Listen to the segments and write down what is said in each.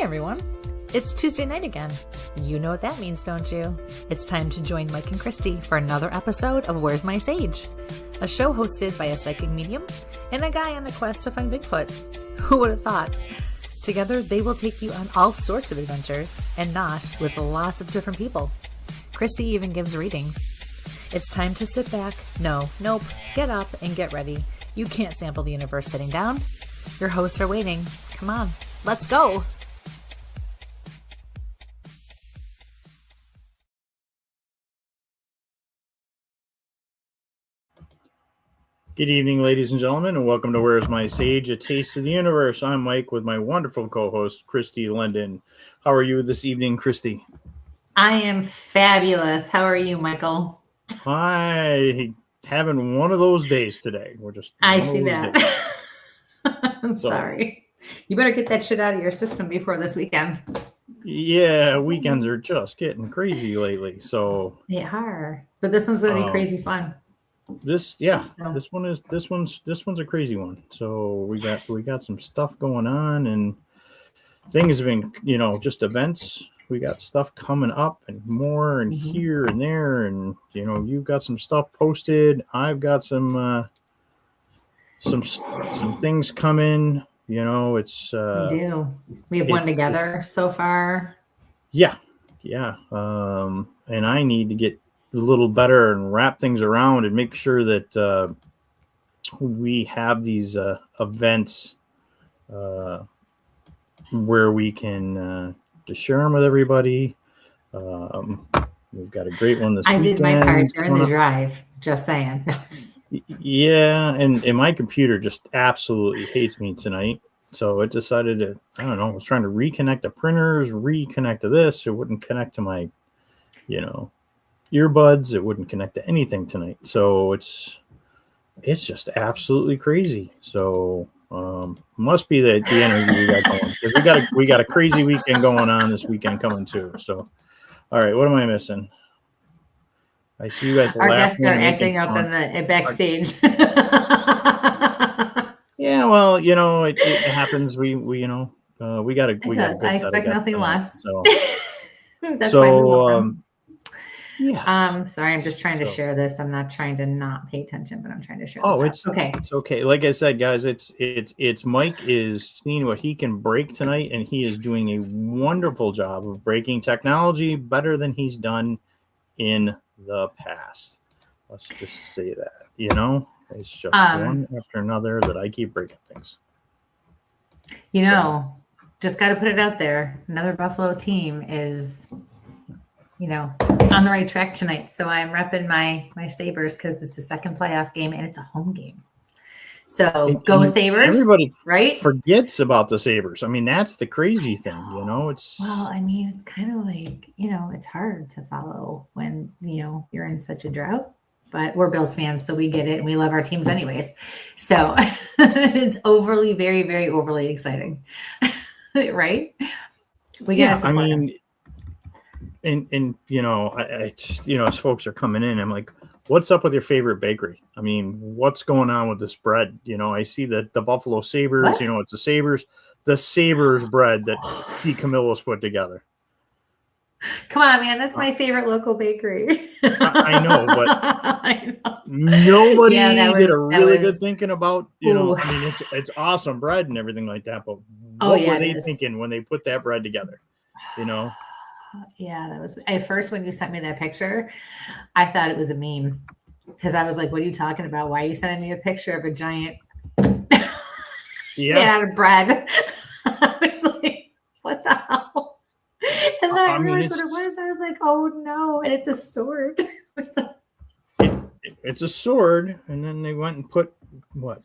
everyone. It's Tuesday night again. You know what that means, don't you? It's time to join Mike and Kristie for another episode of Where's My Sage? A show hosted by a psychic medium and a guy on a quest to find Bigfoot. Who would have thought? Together, they will take you on all sorts of adventures, and not with lots of different people. Kristie even gives readings. It's time to sit back, get up and get ready. You can't sample the universe sitting down. Your hosts are waiting. Come on, let's go. Good evening, ladies and gentlemen, and welcome to Where's My Sage, a taste of the universe. I'm Mike with my wonderful co-host, Kristie London. How are you this evening, Kristie? I am fabulous. How are you, Michael? Hi. Having one of those days today. I see that. I'm sorry. You better get that shit out of your system before this weekend. Yeah, weekends are just getting crazy lately. So they are, but this one's gonna be crazy fun. This one's a crazy one. So we got some stuff going on, and things have been, just events. We got stuff coming up and more, and here and there, and you've got some stuff posted. I've got some things coming. It's we do. We have one together so far. Yeah. And I need to get a little better and wrap things around and make sure that we have these events where we can to share them with everybody. We've got a great one this weekend. I did my part during the drive, just saying. Yeah, and my computer just absolutely hates me tonight. So it decided to, I was trying to reconnect the printers, reconnect to this. It wouldn't connect to my, earbuds. It wouldn't connect to anything tonight. So it's just absolutely crazy. So must be the energy we got going. 'Cause we got a crazy weekend going on this weekend coming too. So all right, what am I missing? I see you guys. Our guests are acting up in the backstage. Yeah, well, it happens. We got to. I expect nothing less. So, that's yeah. Sorry, I'm just trying to share this. I'm not trying to not pay attention, but I'm trying to share. It's okay. It's okay. Like I said, guys, it's Mike is seeing what he can break tonight, and he is doing a wonderful job of breaking technology better than he's done in the past. Let's just say that, it's just one after another that I keep breaking things. Just got to put it out there. Another Buffalo team is, on the right track tonight. So I'm repping my Sabres because it's the second playoff game and it's a home game. So go Sabres. Everybody right? forgets about the Sabres. I mean, that's the crazy thing, it's. Well, I mean, it's kind of like, it's hard to follow when, you're in such a drought. But we're Bills fans, so we get it, and we love our teams anyways. So it's very, very overly exciting, right? We got to support them. And I just, as folks are coming in, I'm like, what's up with your favorite bakery? I mean, what's going on with this bread? I see that the Buffalo Sabres, it's the Sabres bread that Pete Camillo's put together. Come on, man. That's my favorite local bakery. I know, but nobody did a really good thinking about, I mean, it's awesome bread and everything like that. But what were they thinking when they put that bread together? Yeah, that was at first when you sent me that picture, I thought it was a meme because I was like, what are you talking about? Why are you sending me a picture of a giant out of bread? I was like, what the hell? And then I realized what it was. I was like, oh no. And it's a sword. It's a sword. And then they went and put what?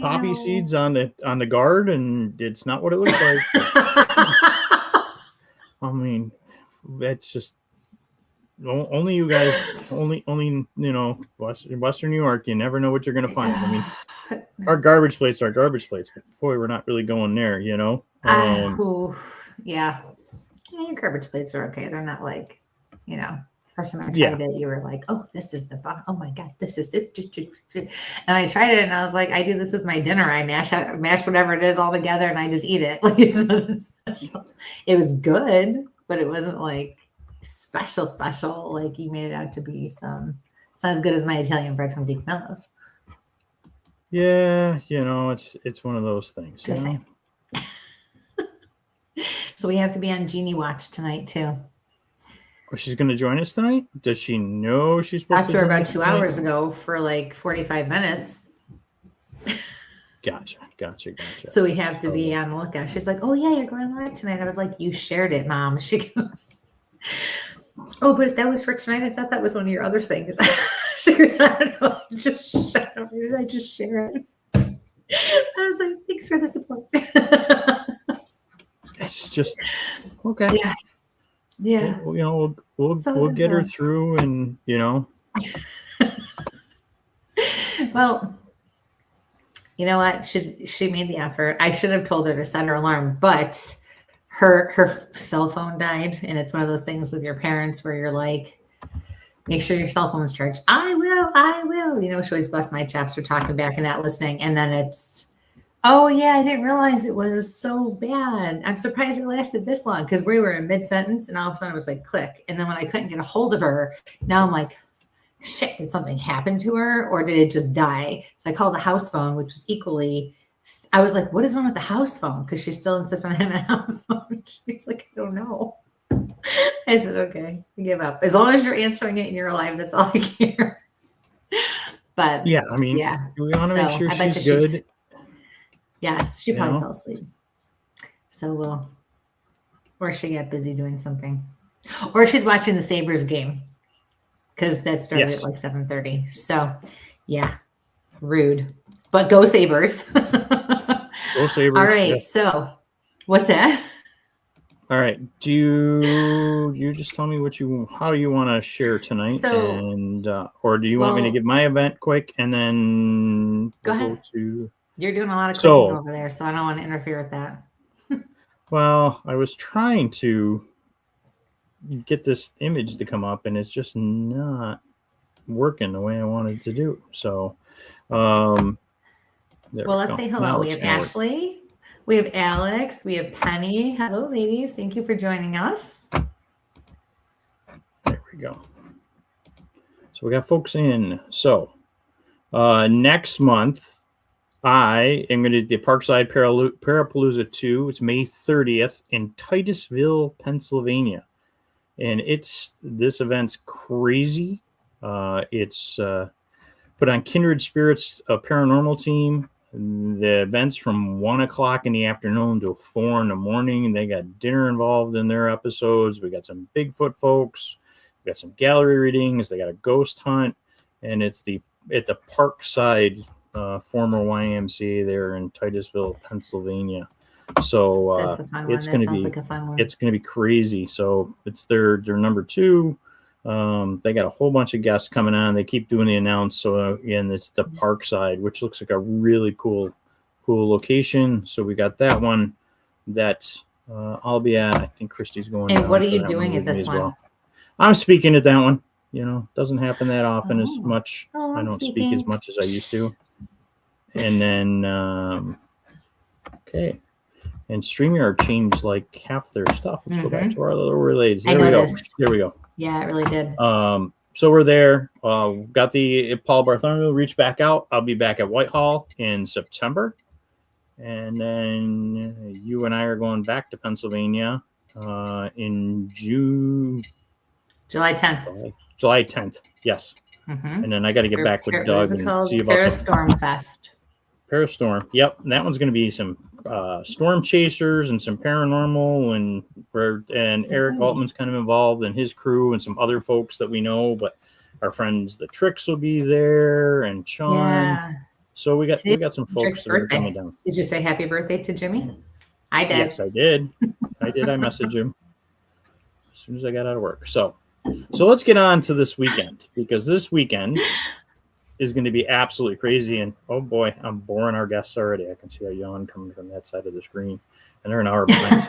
Poppy seeds on the guard, and it's not what it looks like. I mean, that's just only you guys, only Western New York. You never know what you're gonna find. I mean, our garbage plates are garbage plates, but boy, we're not really going there. Yeah, your garbage plates are okay. They're not like, First time I tried it, you were like, "Oh, this is the fun. Oh my god, this is it." And I tried it, and I was like, "I do this with my dinner. I mash whatever it is all together, and I just eat it. Like it's nothing special. It was good, but it wasn't like special. Like you made it out to be It's not as good as my Italian bread from Di Camillo's. Yeah, it's one of those things. Just saying. So we have to be on Genie watch tonight too. Oh, she's going to join us tonight? Does she know she's supposed to? That's about 2 hours ago for like 45 minutes. Gotcha. So we have to be on the lookout. She's like, "Oh yeah, you're going live tonight." I was like, "You shared it, Mom." She goes, "Oh, but that was for tonight. I thought that was one of your other things." She goes, "I don't know. Just shut up. I just share it." I was like, "Thanks for the support." It's just okay. Yeah. We'll get her through, and Well, you know what? She made the effort. I should have told her to set her alarm, but her cell phone died, and it's one of those things with your parents where you're like, make sure your cell phone's charged. I will. She always busts my chops for talking back and not listening, and then it's, "Oh yeah, I didn't realize it was so bad. I'm surprised it lasted this long," because we were in mid-sentence, and all of a sudden it was like click, and then when I couldn't get a hold of her, now I'm like, shit, did something happen to her, or did it just die? So I called the house phone, which was equally. I was like, "What is wrong with the house phone?" Because she still insists on having a house phone. She's like, "I don't know." I said, "Okay, I give up. As long as you're answering it and you're alive, that's all I care." But we want to make sure she's good. Yes, she probably fell asleep. So or she got busy doing something, or she's watching the Sabres game because that started at like 7:30. So yeah, rude, but go Sabres. Go Sabres. All right. Yeah. So what's that? All right. Do you just tell me how you want to share tonight, or do you want me to give my event quick and then go ahead? You're doing a lot of cooking over there, so I don't want to interfere with that. Well, I was trying to get this image to come up, and it's just not working the way I wanted to do. So, let's say hello. Now we have Ashley. We have Alex. We have Penny. Hello, ladies. Thank you for joining us. There we go. So we got folks in. So next month, I am going to do the Parkside Parapalooza 2. It's May 30th in Titusville, Pennsylvania. And this event's crazy. It's put on Kindred Spirits, a paranormal team. The event's from 1:00 in the afternoon to 4 in the morning. They got dinner involved in their episodes. We got some Bigfoot folks. We got some gallery readings. They got a ghost hunt, and it's at the Parkside former YMCA there in Titusville, Pennsylvania. So it's going to be like a fun one. It's going to be crazy. So it's their number 2. They got a whole bunch of guests coming on. They keep doing the announce. So again, it's the Parkside, which looks like a really cool location. So we got that one that I'll be at. I think Kristie's going. And what are you doing at this one? Well. I'm speaking at that one. Doesn't happen that often as much. I don't speak as much as I used to. And then, okay. And StreamYard changed like half their stuff. Let's go back to our little relays. There we go. There we go. Yeah, it really did. So we're there. Got the Paul Bartholomew reach back out. I'll be back at Whitehall in September. And then you and I are going back to Pennsylvania in June. July 10th. July 10th. Yes. Mm-hmm. And then I got to get back with Doug and see about Parastorm Fest. Parastorm. Yep. And that one's going to be some storm chasers and some paranormal, and Eric Altman's kind of involved and his crew and some other folks that we know, but our friends the Tricks will be there and Sean. Yeah. So we got some folks that are coming down. Did you say happy birthday to Jimmy? I did. Yes, I did. I messaged him as soon as I got out of work. So let's get on to this weekend, because this weekend is going to be absolutely crazy. And oh boy, I'm boring our guests already. I can see a yawn coming from that side of the screen, and they're an hour behind.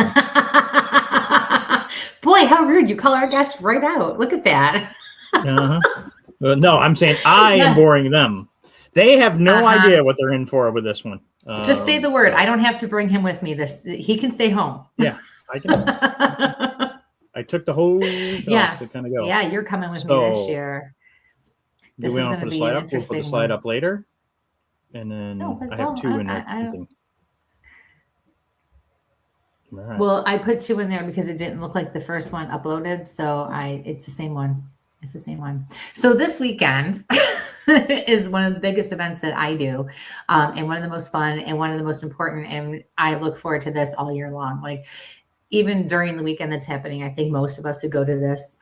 Boy, how rude. You call our guests right out. Look at that. Uh-huh. No, I'm saying I am boring them. They have no idea what they're in for with this one. Just say the word. I don't have to bring him with me. He can stay home. Yeah, I can. I took the whole week off to kind of go. Yeah, you're coming with me this year. Do we want to put a slide up? We'll put the slide up later. And then I have 2 in there. Right. Well, I put 2 in there because it didn't look like the first one uploaded. So it's the same one. It's the same one. So this weekend is one of the biggest events that I do, and one of the most fun and one of the most important. And I look forward to this all year long. Like even during the weekend that's happening, I think most of us who go to this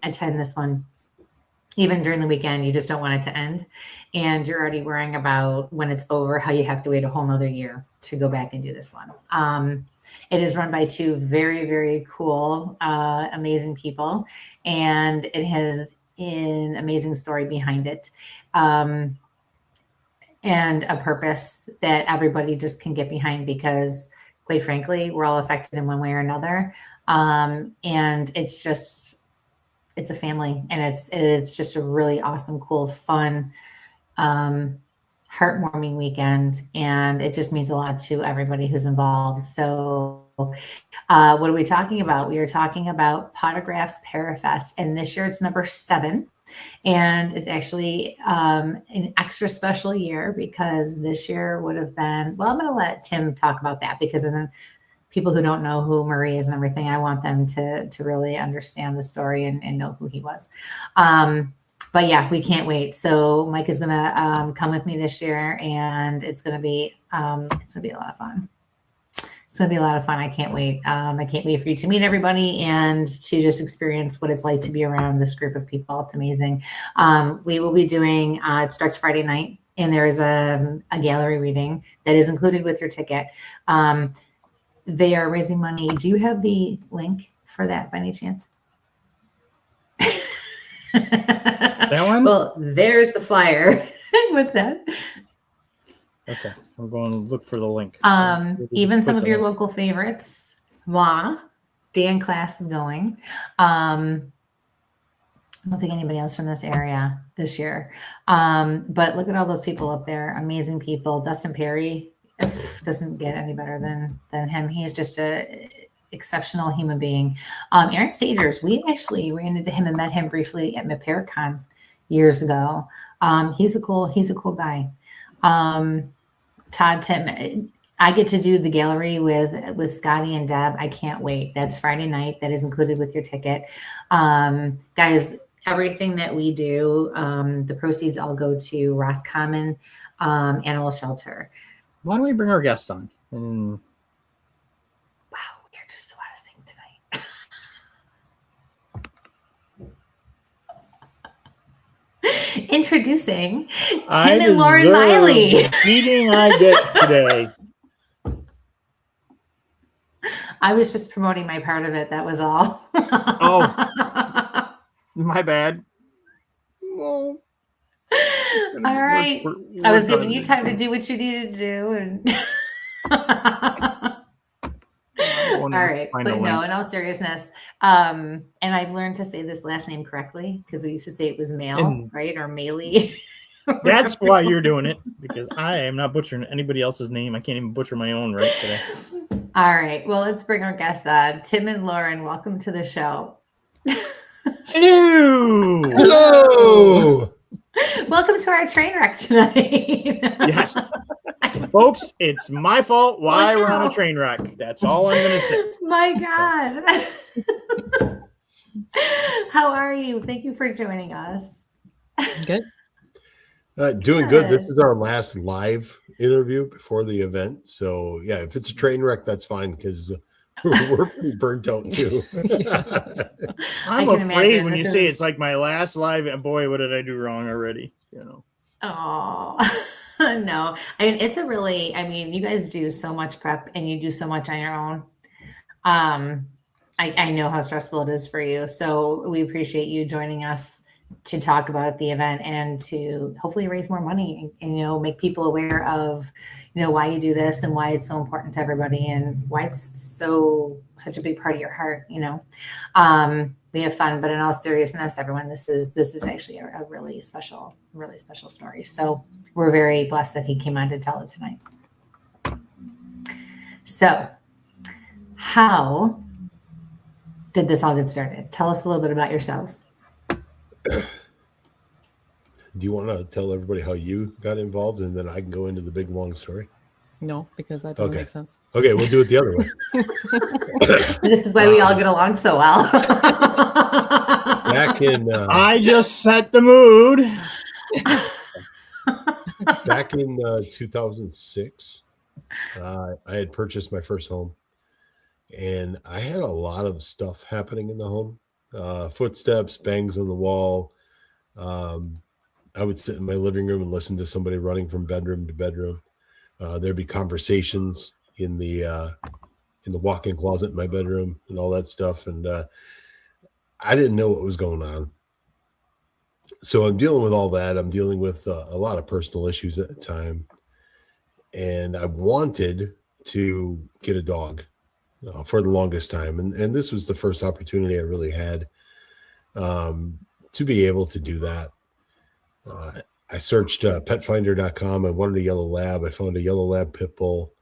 attend this one. Even during the weekend, you just don't want it to end. And you're already worrying about when it's over, how you have to wait a whole nother year to go back and do this one. It is run by 2 very, very cool, amazing people. And it has an amazing story behind it. And a purpose that everybody just can get behind because, quite frankly, we're all affected in one way or another. And it's a family, and it's just a really awesome, cool, fun, heartwarming weekend, and it just means a lot to everybody who's involved. So what are we talking about? We are talking about Pawtographs Parafest, and this year it's number 7, and it's actually an extra special year because this year would have been, well, I'm going to let Tim talk about that because then people who don't know who Marie is and everything, I want them to really understand the story and know who he was. But yeah, we can't wait. So Mike is going to come with me this year, and it's going to be a lot of fun. It's going to be a lot of fun. I can't wait. I can't wait for you to meet everybody and to just experience what it's like to be around this group of people. It's amazing. We will be doing, it starts Friday night, and there is a gallery reading that is included with your ticket. They are raising money. Do you have the link for that by any chance? That one? Well, there's the flyer. What's that? Okay, I'm going to look for the link. Even some of your local favorites. Dan Class is going. I don't think anybody else from this area this year. But look at all those people up there. Amazing people. Dustin Perry doesn't get any better than him. He is just a exceptional human being. Aaron Sagers, we actually ran into him and met him briefly at MaparaCon years ago. He's a cool guy. Todd, Tim, I get to do the gallery with Scotty and Deb. I can't wait. That's Friday night. That is included with your ticket. Guys, everything that we do, the proceeds all go to Roscommon Animal Shelter. Why don't we bring our guests on? Wow, we're just so out of sync tonight. Introducing Tim and Lauren Maile. The beating I get today. I was just promoting my part of it. That was all. Oh, my bad. Well, all right. I was giving you time to do what you needed to do. And all right. But no, in all seriousness, and I've learned to say this last name correctly because we used to say it was Maile, right? Or Maile. That's why you're doing it, because I am not butchering anybody else's name. I can't even butcher my own right today. All right. Well, let's bring our guests on. Tim and Lauren, welcome to the show. Hello. Hello. Welcome to our train wreck tonight. Yes. Folks, it's my fault why we're on a train wreck. That's all I'm going to say. My God. How are you? Thank you for joining us. Good. Doing good. This is our last live interview before the event. So, yeah, if it's a train wreck, that's fine because we're pretty burnt out too. I'm afraid when you say it's like my last live, and boy, what did I do wrong already? You know. Oh, no. I mean, you guys do so much prep and you do so much on your own. I know how stressful it is for you. So we appreciate you joining us to talk about the event and to hopefully raise more money and, you know, make people aware of, you know, why you do this and why it's so important to everybody and why it's such a big part of your heart, you know. We have fun, but in all seriousness, everyone, this is actually a really special story. So we're very blessed that he came on to tell it tonight. So how did this all get started? Tell us a little bit about yourselves. Do you want to tell everybody how you got involved, and then I can go into the big long story? No, because that doesn't make sense. Okay, we'll do it the other way. This is why we all get along so well. Back in I just set the mood. Back in 2006, I had purchased my first home, and I had a lot of stuff happening in the home. Footsteps, bangs on the wall. I would sit in my living room and listen to somebody running from bedroom to bedroom. There'd be conversations in the walk-in closet in my bedroom and all that stuff. And I didn't know what was going on. So I'm dealing with all that. I'm dealing with a lot of personal issues at the time. And I wanted to get a dog for the longest time. And this was the first opportunity I really had to be able to do that. I searched petfinder.com. I wanted a yellow lab. I found a yellow lab pit bull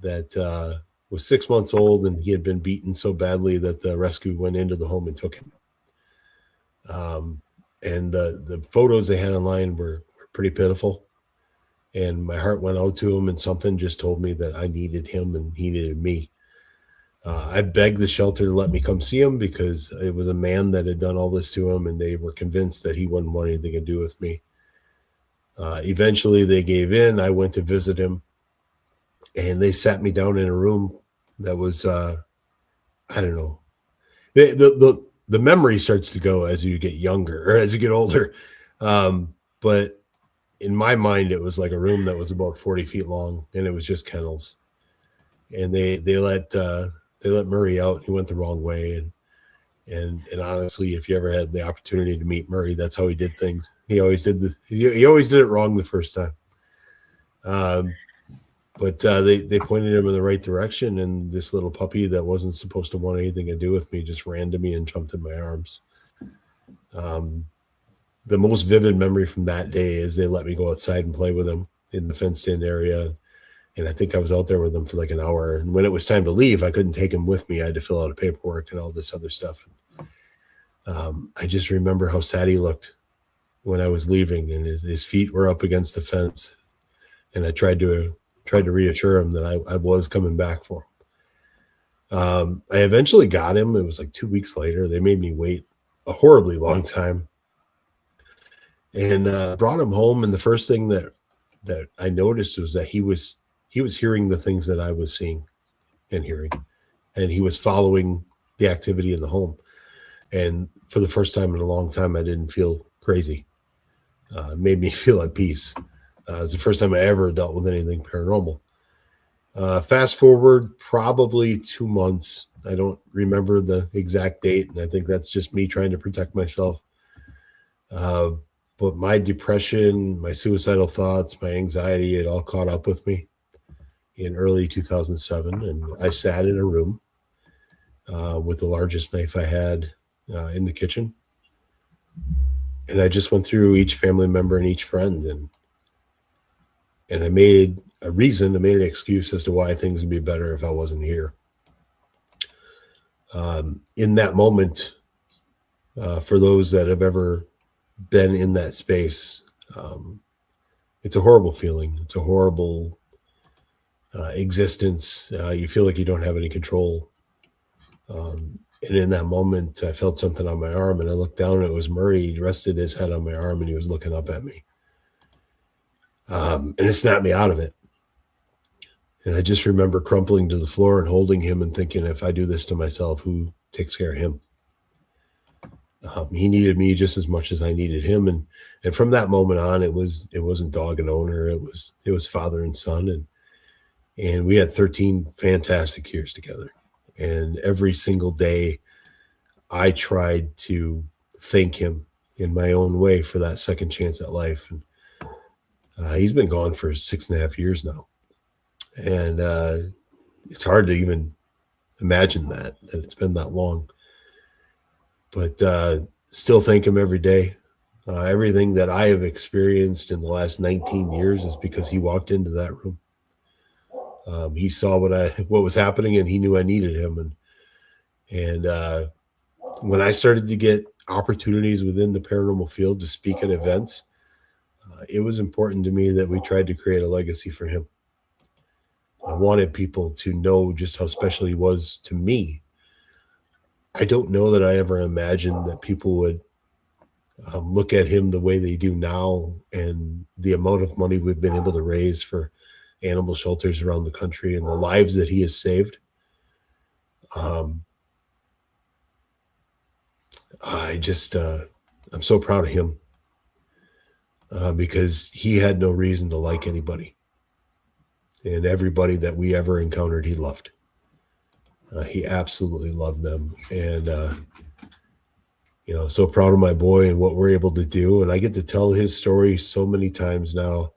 that was 6 months old, and he had been beaten so badly that the rescue went into the home and took him. And the photos they had online were pretty pitiful. And my heart went out to him, and something just told me that I needed him and he needed me. I begged the shelter to let me come see him because it was a man that had done all this to him, and they were convinced that he wouldn't want anything to do with me. Eventually they gave in. I went to visit him, and they sat me down in a room that was, I don't know. The memory starts to go as you get younger or as you get older. But in my mind, it was like a room that was about 40 feet long, and it was just kennels. And they let Murray out. He went the wrong way. And honestly, if you ever had the opportunity to meet Murray, that's how he did things. He always did it wrong the first time. But they pointed him in the right direction, and this little puppy that wasn't supposed to want anything to do with me just ran to me and jumped in my arms. The most vivid memory from that day is they let me go outside and play with him in the fenced-in area. And I think I was out there with him for like an hour. And when it was time to leave, I couldn't take him with me. I had to fill out a paperwork and all this other stuff. I just remember how sad he looked when I was leaving, and his feet were up against the fence. And I tried to reassure him that I was coming back for him. I eventually got him. It was like 2 weeks later. They made me wait a horribly long time, and brought him home. And the first thing that I noticed was that he was hearing the things that I was seeing and hearing, and he was following the activity in the home. And for the first time in a long time, I didn't feel crazy. It made me feel at peace. It was the first time I ever dealt with anything paranormal. Fast forward probably 2 months. I don't remember the exact date, and I think that's just me trying to protect myself. But my depression, my suicidal thoughts, my anxiety, it all caught up with me in early 2007. And I sat in a room with the largest knife I had in the kitchen. And I just went through each family member and each friend. And I made an excuse as to why things would be better if I wasn't here. In that moment, for those that have ever been in that space, it's a horrible feeling. It's a horrible existence. You feel like you don't have any control. And in that moment, I felt something on my arm, and I looked down, and it was Murray. He rested his head on my arm, and he was looking up at me. And it snapped me out of it. And I just remember crumpling to the floor and holding him and thinking, if I do this to myself, who takes care of him? He needed me just as much as I needed him. And from that moment on, it wasn't dog and owner. It was father and son. And we had 13 fantastic years together. And every single day I tried to thank him in my own way for that second chance at life. And he's been gone for 6.5 years now. And it's hard to even imagine that it's been that long. But still thank him every day. Everything that I have experienced in the last 19 years is because he walked into that room. He saw what was happening, and he knew I needed him. And when I started to get opportunities within the paranormal field to speak at events, it was important to me that we tried to create a legacy for him. I wanted people to know just how special he was to me. I don't know that I ever imagined that people would look at him the way they do now, and the amount of money we've been able to raise for animal shelters around the country and the lives that he has saved. I'm so proud of him because he had no reason to like anybody, and everybody that we ever encountered, he loved. He absolutely loved them. And, so proud of my boy and what we're able to do. And I get to tell his story so many times now.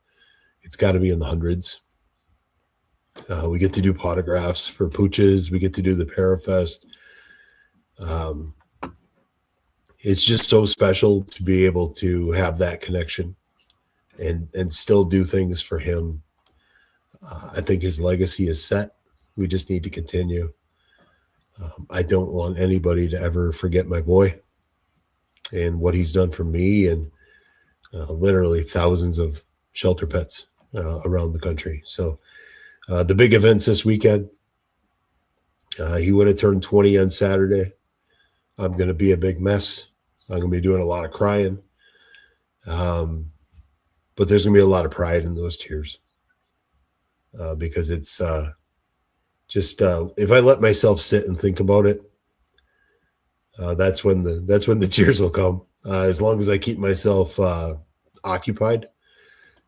It's got to be in the hundreds. We get to do Pawtographs for Pooches. We get to do the Parafest. It's just so special to be able to have that connection and still do things for him. I think his legacy is set. We just need to continue. I don't want anybody to ever forget my boy and what he's done for me and literally thousands of shelter pets around the country. So the big events this weekend, he would have turned 20 on Saturday. I'm going to be a big mess. I'm going to be doing a lot of crying. But there's going to be a lot of pride in those tears because it's if I let myself sit and think about it, that's when the tears will come. As long as I keep myself occupied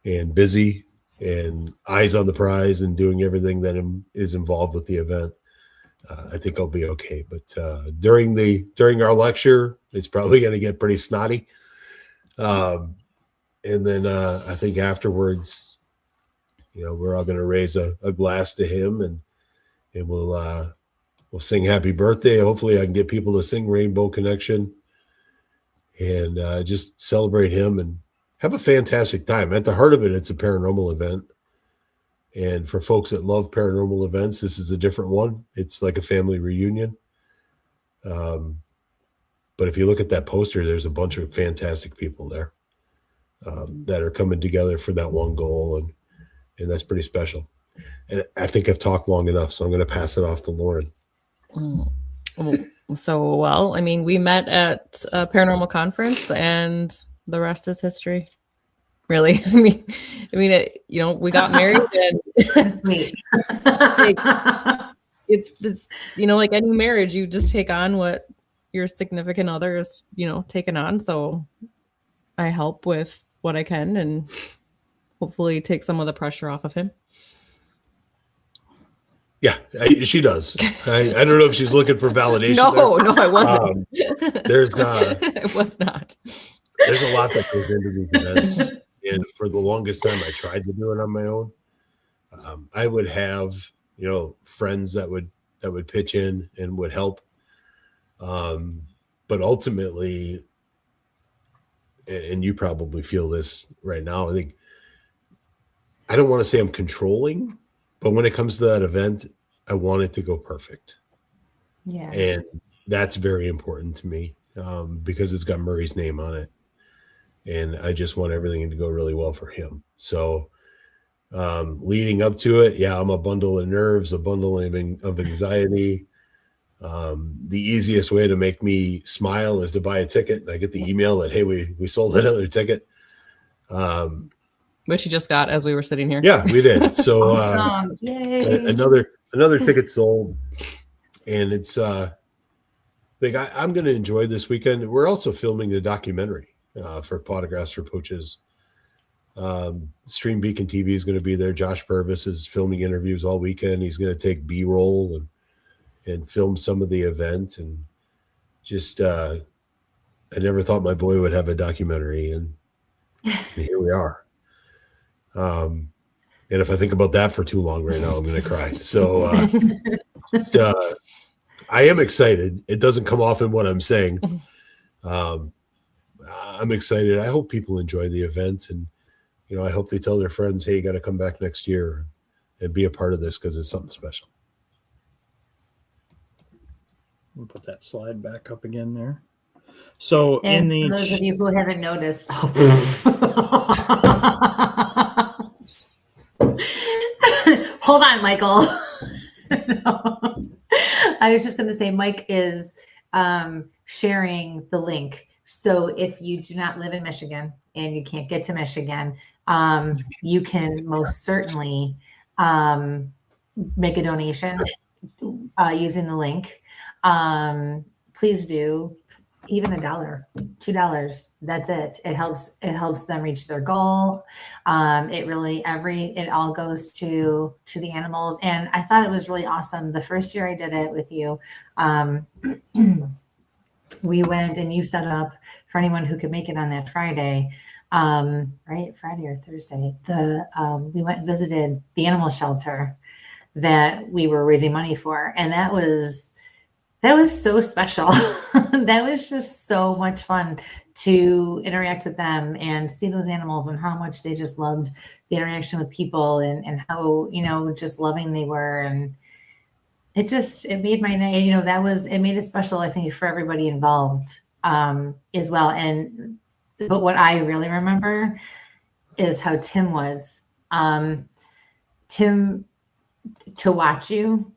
and busy and eyes on the prize and doing everything that is involved with the event, I think I'll be okay. But during our lecture, it's probably going to get pretty snotty. And then I think afterwards, we're all going to raise a glass to him and we'll sing happy birthday. Hopefully I can get people to sing Rainbow Connection and just celebrate him and have a fantastic time. At the heart of it, it's a paranormal event. And for folks that love paranormal events, this is a different one. It's like a family reunion. But if you look at that poster, there's a bunch of fantastic people there that are coming together for that one goal. And that's pretty special. And I think I've talked long enough, so I'm going to pass it off to Lauren. So, well, I mean, we met at a paranormal conference and the rest is history. Really. I mean, we got married and sweet. It's this, like any marriage, you just take on what your significant other is, taking on. So I help with what I can and hopefully take some of the pressure off of him. Yeah, she does. I don't know if she's looking for validation. No, I wasn't. It was not. There's a lot that goes into these events. And for the longest time, I tried to do it on my own. I would have, friends that would pitch in and would help. But ultimately, and you probably feel this right now, I think, I don't want to say I'm controlling, but when it comes to that event, I want it to go perfect. Yeah. And that's very important to me because it's got Murray's name on it. And I just want everything to go really well for him. So leading up to it, I'm a bundle of nerves, a bundle of anxiety. The easiest way to make me smile is to buy a ticket. I get the email that, hey, we sold another ticket. Which you just got as we were sitting here. Yeah, we did. So Awesome. Yay. another ticket sold. And it's I'm going to enjoy this weekend. We're also filming the documentary for Pawtographs for Pooches. Stream Beacon TV is going to be there. Josh Purvis is filming interviews all weekend. He's going to take B-roll and film some of the event. And just, I I never thought my boy would have a documentary, and here we are. And if I think about that for too long right now, I'm going to cry. So I am excited. It doesn't come off in what I'm saying. I'm excited. I hope people enjoy the event, and I hope they tell their friends, "Hey, you got to come back next year and be a part of this because it's something special." We'll put that slide back up again there. So And in for those of you who haven't noticed, hold on, Michael. No. I was just going to say, Mike is sharing the link. So if you do not live in Michigan and you can't get to Michigan, you can most certainly make a donation using the link. Please do. Even $1, $2. That's it. It helps them reach their goal. It all goes to the animals. And I thought it was really awesome. The first year I did it with you, we went and you set up for anyone who could make it on that Friday, right? Friday or Thursday. We went and visited the animal shelter that we were raising money for. And that was so special. That was just so much fun to interact with them and see those animals and how much they just loved the interaction with people and how, just loving they were. And it made my night, it made it special, I think, for everybody involved as well. But what I really remember is how Tim was. Tim, to watch you,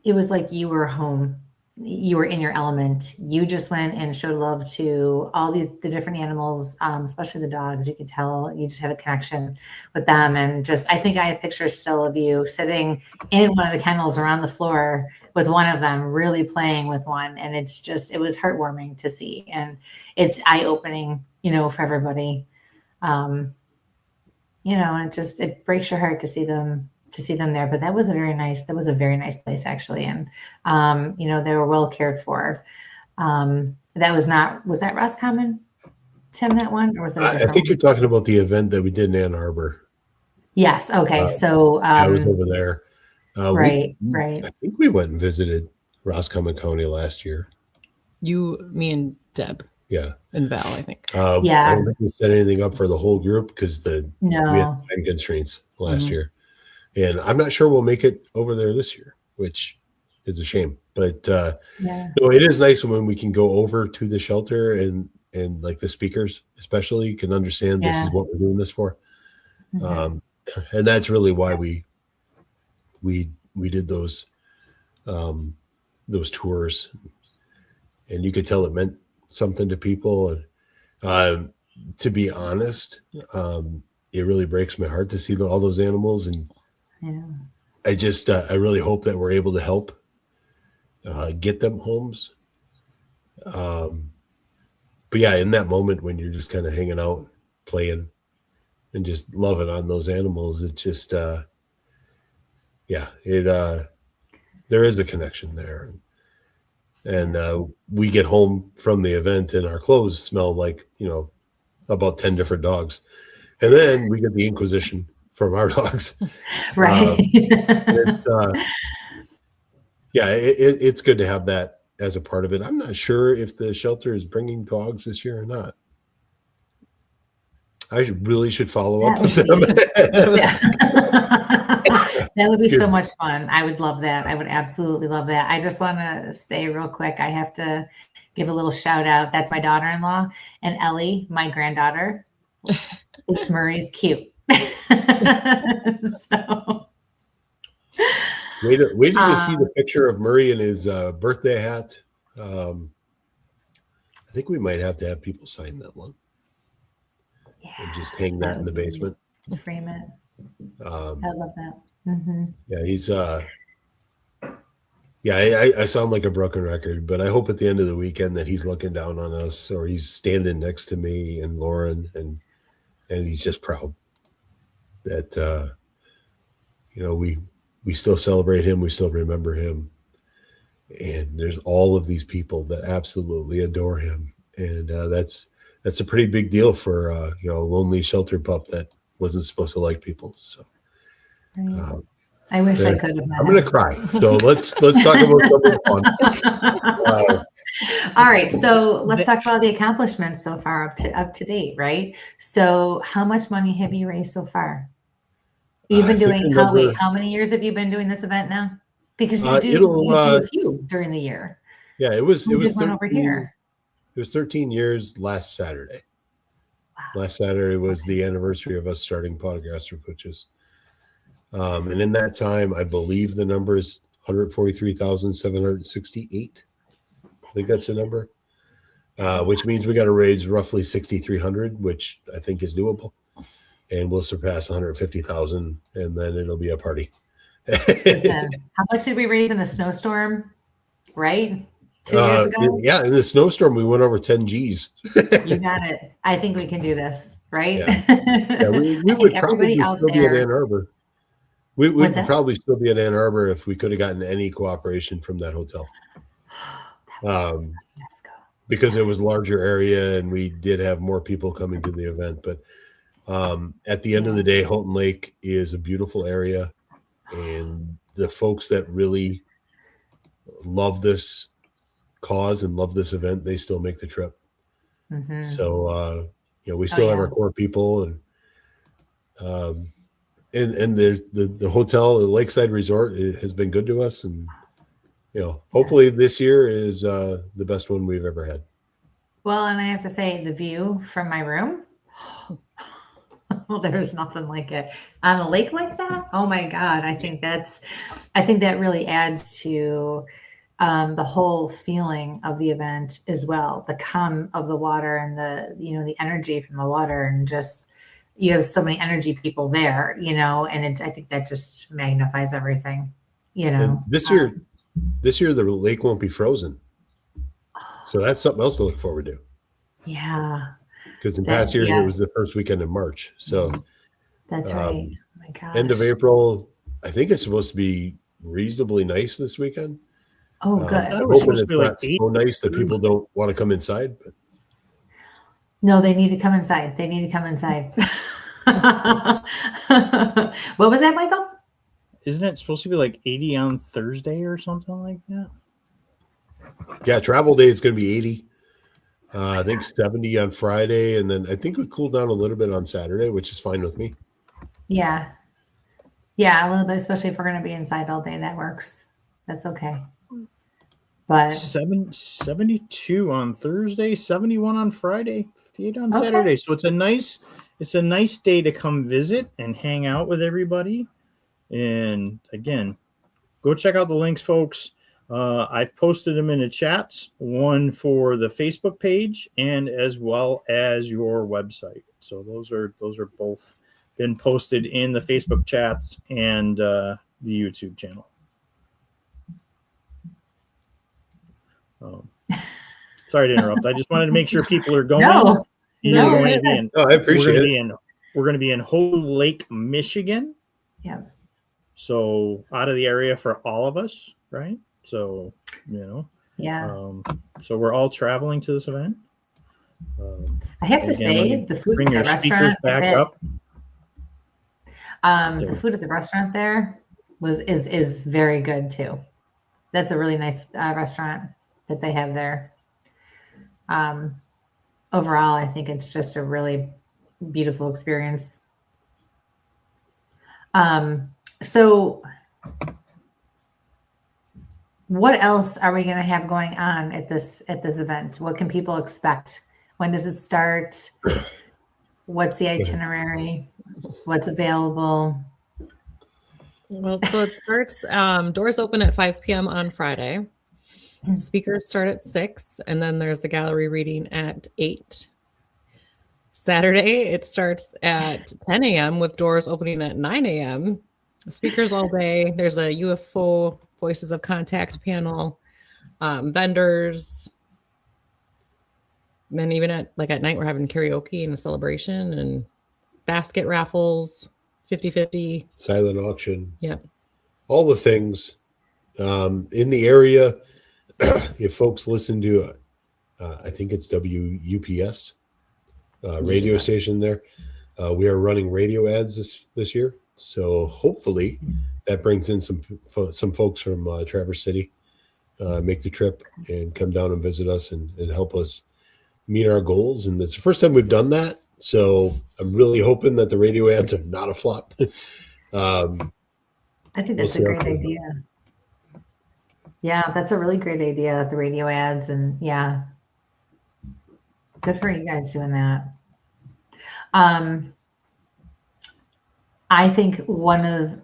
it was like you were home. You were in your element. You just went and showed love to all the different animals, especially the dogs. You could tell you just had a connection with them. And I think I have pictures still of you sitting in one of the kennels around the floor with one of them, really playing with one. And it was heartwarming to see. And it's eye-opening, for everybody. And it breaks your heart to see them there. But that was a very nice place, actually. And, they were well cared for. Was that Roscommon, Tim, that one? Or was that I think you're talking about the event that we did in Ann Arbor. Yes. Okay. I was over there. Right. I think we went and visited Roscommon County last year. Me and Deb. Yeah. And Val, I think. I don't think we set anything up for the whole group because we had time constraints last year. And I'm not sure we'll make it over there this year, which is a shame. But it is nice when we can go over to the shelter and like the speakers especially can understand this is what we're doing this for. And that's really why we did those tours. And you could tell it meant something to people. And to be honest, it really breaks my heart to see all those animals. And I really hope that we're able to help get them homes. But in that moment when you're just kind of hanging out, playing, and just loving on those animals, it just, there is a connection there. And we get home from the event and our clothes smell like, about 10 different dogs. And then we get the Inquisition from our dogs. Right. It's good to have that as a part of it. I'm not sure if the shelter is bringing dogs this year or not. I really should follow up with them. That would be so much fun. I would love that. I would absolutely love that. I just want to say real quick, I have to give a little shout out. That's my daughter-in-law, and Ellie, my granddaughter. It's Murray's cute. So wait till you see the picture of Murray in his birthday hat. I think we might have to have people sign that one and just hang that in the basement. Frame it. I love that. Mm-hmm. Yeah, he's I sound like a broken record, but I hope at the end of the weekend that he's looking down on us or he's standing next to me and Lauren and he's just proud that we still celebrate him, we still remember him, and there's all of these people that absolutely adore him, and that's a pretty big deal for a lonely shelter pup that wasn't supposed to like people. So I wish I could have. I'm gonna cry. So let's talk about something fun. All right, so let's talk about the accomplishments so far up to date, right? So how much money have you raised so far? You've been doing how many years have you been doing this event now? Because you do a few during the year. Yeah, it was 13, over here. It was 13 years last Saturday. Wow. Last Saturday was the anniversary of us starting Pawtographs Parafest. And in that time, I believe the number is 143,768. I think that's the number, which means we got to raise roughly 6,300, which I think is doable. And we'll surpass 150,000, and then it'll be a party. Listen, how much did we raise in a snowstorm? Right? 2 years ago? Yeah, in the snowstorm, we went over 10 G's. You got it. I think we can do this, right? Yeah, we would probably still be at Ann Arbor. We would probably still be at Ann Arbor if we could have gotten any cooperation from that hotel. Because it was a larger area and we did have more people coming to the event. But at the end of the day, Houghton Lake is a beautiful area. And the folks that really love this cause and love this event, they still make the trip. Mm-hmm. So, we still have our core people, and the hotel, the Lakeside Resort, it has been good to us, and hopefully this year is the best one we've ever had. Well, and I have to say, the view from my room, well, there's nothing like it on a lake like that. Oh my God. I think that really adds to the whole feeling of the event as well. The calm of the water and the energy from the water, and just, you have so many energy people there, and I think that just magnifies everything, And this year the lake won't be frozen. So that's something else to look forward to. Yeah. Because in past years, it was the first weekend in March. So that's right. Oh my gosh. End of April, I think it's supposed to be reasonably nice this weekend. Oh, good. I'm hoping it's not so nice that people don't want to come inside. But no, they need to come inside. What was that, Michael? Isn't it supposed to be like 80 on Thursday or something like that? Yeah, travel day is going to be 80. I think 70 on Friday, and then I think we cool down a little bit on Saturday, which is fine with me. Yeah, a little bit, especially if we're going to be inside all day. That works. That's okay. But 72 on Thursday, 71 on Friday, 58 on Saturday. So it's a nice day to come visit and hang out with everybody. And again, go check out the links, folks. I've posted them in the chats, one for the Facebook page and as well as your website. So those are both been posted in the Facebook chats and the YouTube channel. Sorry to interrupt. I just wanted to make sure people are going. I appreciate it. We're going to be in Houghton Lake, Michigan. Yeah. So out of the area for all of us, right? So, so we're all traveling to this event. I have to say, the food at the restaurant back up. The food at the restaurant there is very good too. That's a really nice restaurant that they have there. Overall, I think it's just a really beautiful experience. So what else are we going to have going on at this event? What can people expect? When does it start? What's the itinerary? What's available? Well, so it starts, doors open at 5 p.m. on Friday. Speakers start at 6, and then there's a gallery reading at 8. Saturday, it starts at 10 a.m. with doors opening at 9 a.m. Speakers all day. There's a UFO Voices of Contact panel, vendors. And then even at night, we're having karaoke and a celebration and basket raffles, 50-50. Silent auction. Yeah. All the things in the area. if folks listen to, I think it's WUPS radio station there. We are running radio ads this year, so hopefully that brings in some folks from Traverse City, make the trip and come down and visit us and help us meet our goals. And it's the first time we've done that, so I'm really hoping that the radio ads are not a flop. I think that's a great idea. Yeah, that's a really great idea, the radio ads. And yeah, good for you guys doing that. I think one of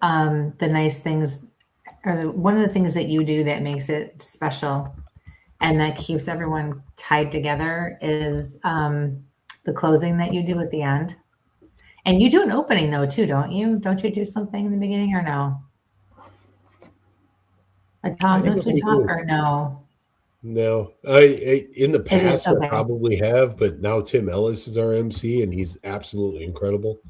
the nice things, or one of the things that you do that makes it special and that keeps everyone tied together is the closing that you do at the end. And you do an opening though too, don't you? Don't you do something in the beginning or no? A talk, don't you talk or no? No, I in the past okay. I probably have, but now Tim Ellis is our MC and he's absolutely incredible.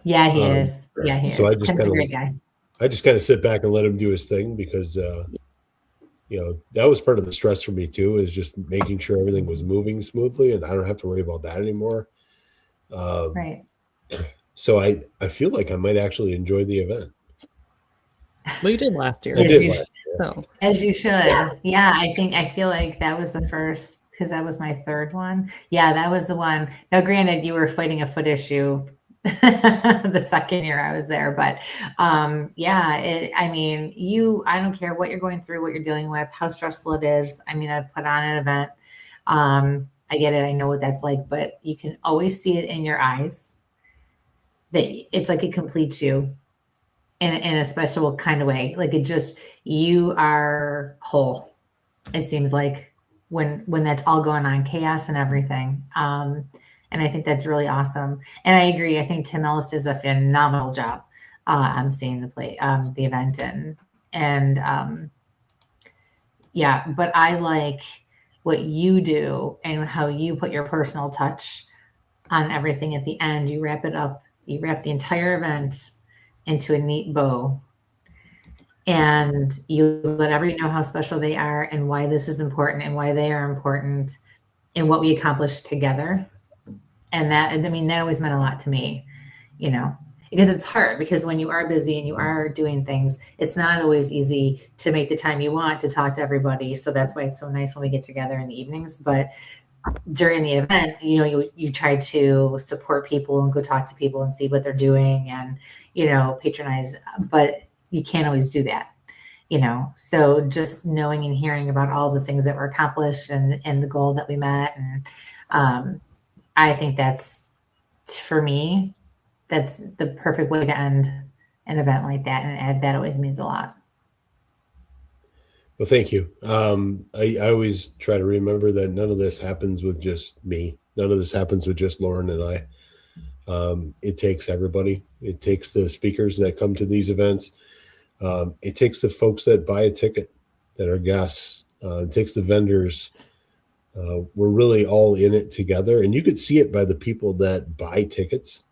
Yeah, he is. Yeah, he so is. Tim's a great guy. I just kind of sit back and let him do his thing because, that was part of the stress for me too, is just making sure everything was moving smoothly and I don't have to worry about that anymore. Right. So I feel like I might actually enjoy the event. Well, you did last year. So as you should. Yeah, I feel like that was the first, because that was my third one. Yeah, that was the one. Now, granted, you were fighting a foot issue the second year I was there, but I don't care what you're going through, what you're dealing with, how stressful it is. I mean, I've put on an event. I get it. I know what that's like, but you can always see it in your eyes that it's like it completes you in a special kind of way. Like you are whole. It seems like when that's all going on, chaos and everything. And I think that's really awesome. And I agree. I think Tim Ellis does a phenomenal job seeing the event but I like what you do and how you put your personal touch on everything at the end. You wrap it up. You wrap the entire event into a neat bow. And you let everybody know how special they are and why this is important and why they are important and what we accomplished together. And that always meant a lot to me, because it's hard, because when you are busy and you are doing things, it's not always easy to make the time you want to talk to everybody. So that's why it's so nice when we get together in the evenings. But during the event, you try to support people and go talk to people and see what they're doing and, patronize, but you can't always do that, so just knowing and hearing about all the things that were accomplished and the goal that we met. And I think that's, for me, that's the perfect way to end an event like that. And that always means a lot. Well, thank you. I always try to remember that none of this happens with just me. None of this happens with just Lauren and I. It takes everybody. It takes the speakers that come to these events. It takes the folks that buy a ticket, that are guests. It takes the vendors. We're really all in it together. And you could see it by the people that buy tickets.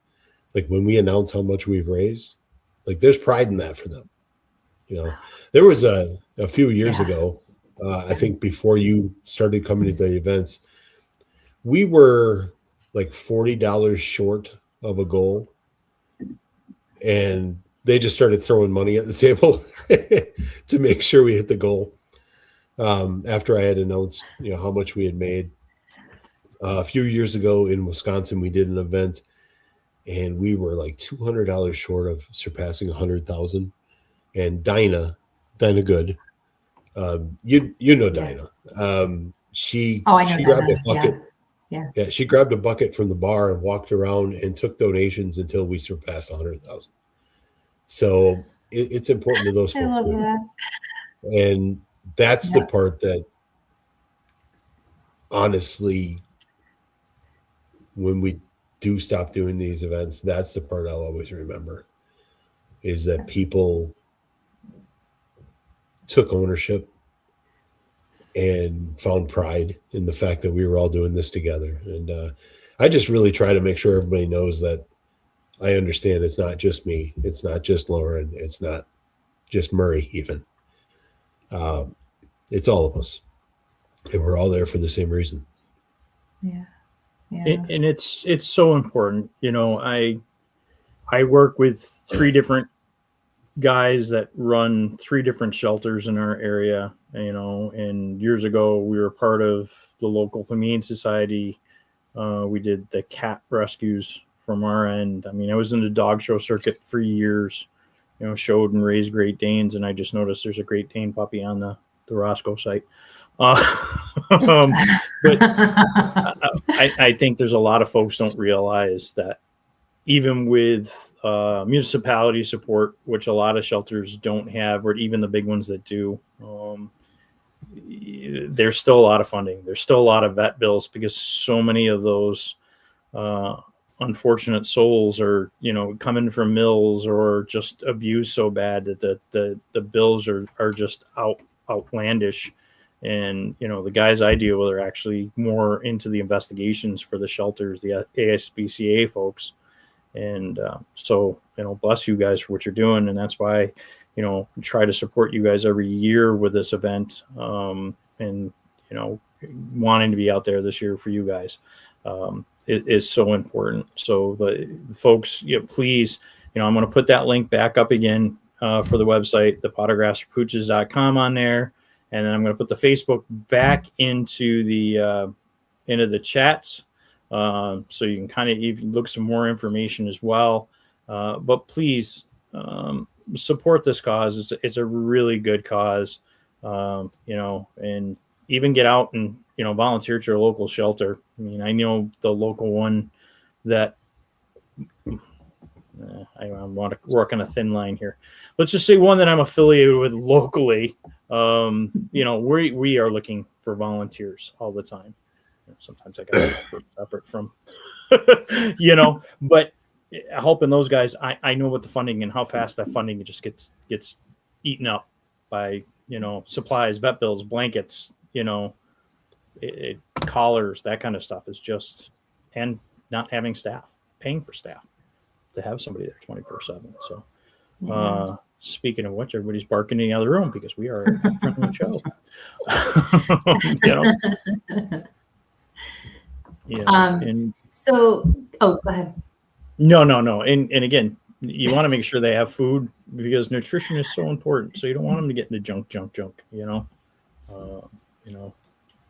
Like when we announce how much we've raised, like there's pride in that for them. There was a few years ago, I think before you started coming to the events, we were like $40 short of a goal. And they just started throwing money at the table to make sure we hit the goal. After I had announced, how much we had made. A few years ago in Wisconsin, we did an event and we were like $200 short of surpassing 100,000. And Dinah Good, Dinah. She grabbed a bucket. Yes. Yeah, she grabbed a bucket from the bar and walked around and took donations until we surpassed 100,000. So it's important to those folks. I love that. And that's the part that, honestly, when we do stop doing these events, that's the part I'll always remember, is that people took ownership and found pride in the fact that we were all doing this together. And I just really try to make sure everybody knows that I understand it's not just me. It's not just Lauren. It's not just Murray even. It's all of us. And we're all there for the same reason. Yeah. And it's so important. You know, I work with 3 different guys that run 3 different shelters in our area, you know, and years ago we were part of the local humane society. We did the cat rescues from our end. I mean, I was in the dog show circuit for years, you know, showed and raised Great Danes, and I just noticed there's a Great Dane puppy on the Roscoe site. But I think there's a lot of folks don't realize that even with municipality support, which a lot of shelters don't have, or even the big ones that do, there's still a lot of funding. There's still a lot of vet bills because so many of those unfortunate souls are, you know, coming from mills or just abused so bad that the bills are just outlandish. And, you know, the guys I deal with are actually more into the investigations for the shelters, the ASPCA folks. And so, you know, bless you guys for what you're doing. And that's why, you know, try to support you guys every year with this event. And, you know, wanting to be out there this year for you guys it is so important. So the folks, you know, please, you know, I'm going to put that link back up again for the website, the pawtographsforpooches.com on there. And then I'm going to put the Facebook back into the chats. So you can kind of even look some more information as well. But please support this cause. It's a really good cause, you know, and even get out and, you know, volunteer at your local shelter. I mean, I know the local one that I want to work on a thin line here. Let's just say one that I'm affiliated with locally. You know, we are looking for volunteers all the time. Sometimes I got separate from, you know, but helping those guys, I know what the funding and how fast that funding just gets eaten up by, you know, supplies, vet bills, blankets, you know, collars, that kind of stuff is just, and not having staff, paying for staff to have somebody there 24/7. So, speaking of which, everybody's barking in the other room because we are a pet-friendly show. You know. Yeah. Go ahead. No. And again, you want to make sure they have food because nutrition is so important. So you don't want them to get into junk, you know,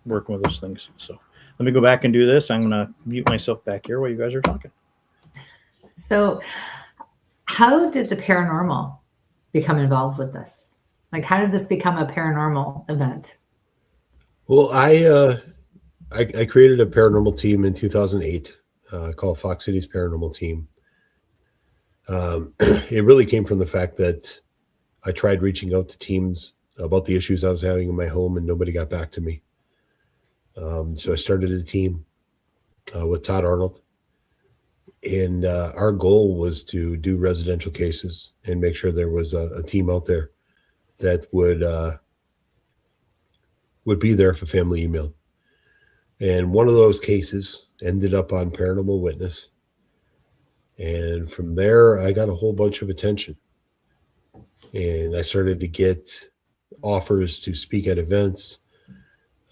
working with those things. So let me go back and do this. I'm going to mute myself back here while you guys are talking. So how did the paranormal become involved with this? Like, how did this become a paranormal event? Well, I created a paranormal team in 2008 called Fox Cities Paranormal Team. It really came from the fact that I tried reaching out to teams about the issues I was having in my home and nobody got back to me. So I started a team with Todd Arnold. And our goal was to do residential cases and make sure there was a team out there that would be there if a family emailed. And one of those cases ended up on Paranormal Witness. And from there, I got a whole bunch of attention. And I started to get offers to speak at events.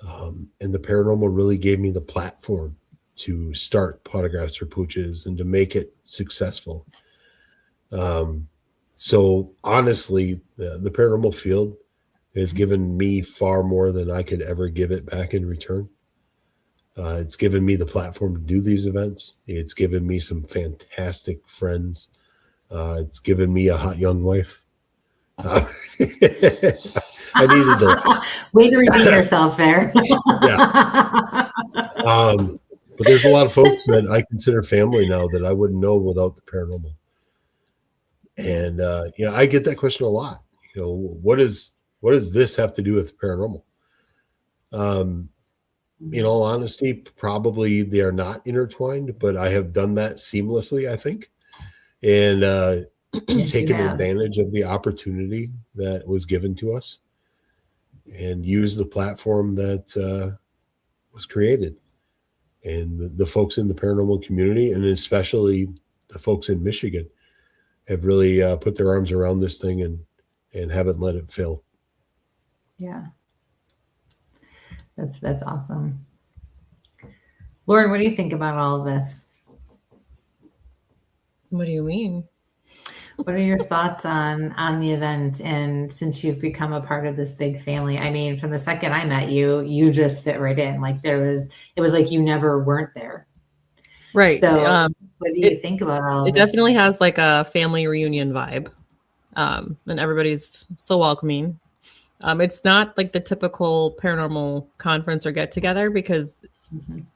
And the paranormal really gave me the platform to start Pawtographs for Pooches and to make it successful. So honestly, the paranormal field has given me far more than I could ever give it back in return. It's given me the platform to do these events. It's given me some fantastic friends. It's given me a hot young wife. I needed to way to redeem yourself there. Yeah. But there's a lot of folks that I consider family now that I wouldn't know without the paranormal. And you know, I get that question a lot. You know, what does this have to do with the paranormal? In all honesty, probably they are not intertwined, but I have done that seamlessly, I think, and taken advantage of the opportunity that was given to us and used the platform that was created. And the folks in the paranormal community, and especially the folks in Michigan, have really put their arms around this thing and haven't let it fail. Yeah. That's awesome. Lauren, what do you think about all of this? What do you mean? What are your thoughts on the event? And since you've become a part of this big family, I mean, from the second I met you, you just fit right in. Like it was like you never weren't there. Right. So what do you think about all of It this? definitely has like a family reunion vibe. And everybody's so welcoming. It's not like the typical paranormal conference or get together because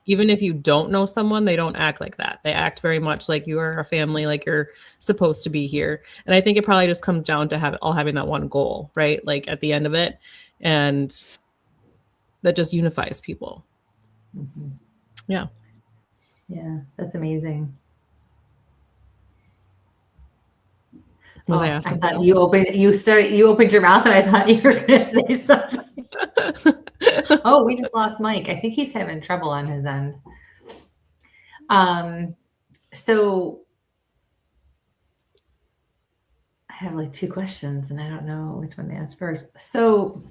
even if you don't know someone, they don't act like that. They act very much like you are a family, like you're supposed to be here. And I think it probably just comes down to having that one goal, right? Like at the end of it. And that just unifies people. Mm-hmm. Yeah. Yeah, that's amazing. Was I asked I something thought else? you opened your mouth and I thought you were going to say something. Oh, we just lost Mike. I think he's having trouble on his end. So I have like two questions and I don't know which one to ask first. So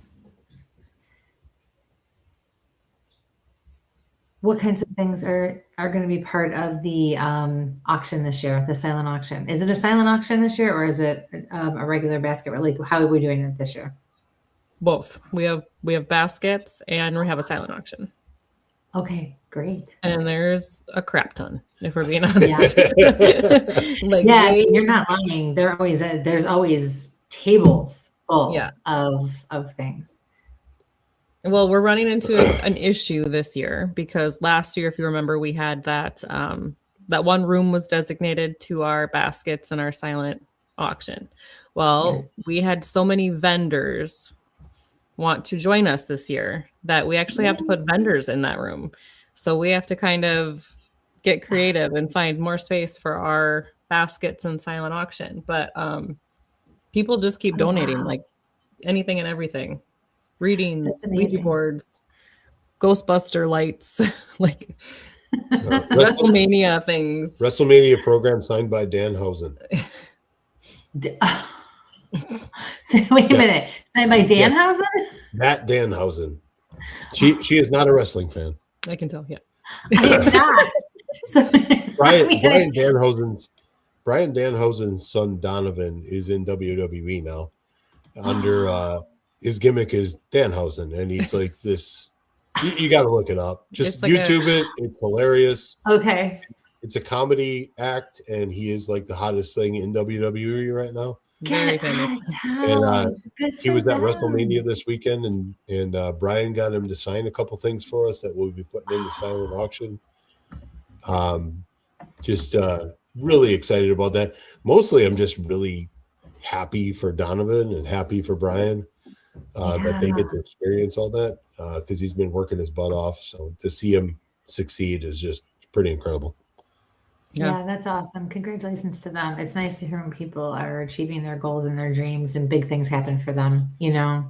what kinds of things are going to be part of the auction this year, the silent auction? Is it a silent auction this year or is it a regular basket? Like, how are we doing it this year? Both. We have baskets and we have a silent auction. Okay, great. And there's a crap ton, if we're being honest. Like, yeah, you're not lying. There's always tables full of things. Well, we're running into an issue this year because last year, if you remember, we had that one room was designated to our baskets and our silent auction. Well, we had so many vendors want to join us this year that we actually have to put vendors in that room. So we have to kind of get creative and find more space for our baskets and silent auction. But people just keep donating like anything and everything. Readings, Ouija boards, Ghostbuster lights, like WrestleMania things. WrestleMania program signed by Danhausen. So, wait a minute. Signed by Danhausen? Matt Danhausen. She is not a wrestling fan. I can tell, yeah. I am not. So, Brian Danhausen's son Donovan is in WWE now. Under his gimmick is Danhausen, and he's like this. You got to look it up. Just like YouTube it. It's hilarious. Okay. It's a comedy act, and he is like the hottest thing in WWE right now. Very famous. And he was at WrestleMania this weekend, and Brian got him to sign a couple things for us that we'll be putting in the silent auction. Just really excited about that. Mostly, I'm just really happy for Donovan and happy for Brian that they get to experience all that because he's been working his butt off. So to see him succeed is just pretty incredible. Yeah, that's awesome. Congratulations to them. It's nice to hear when people are achieving their goals and their dreams and big things happen for them, you know.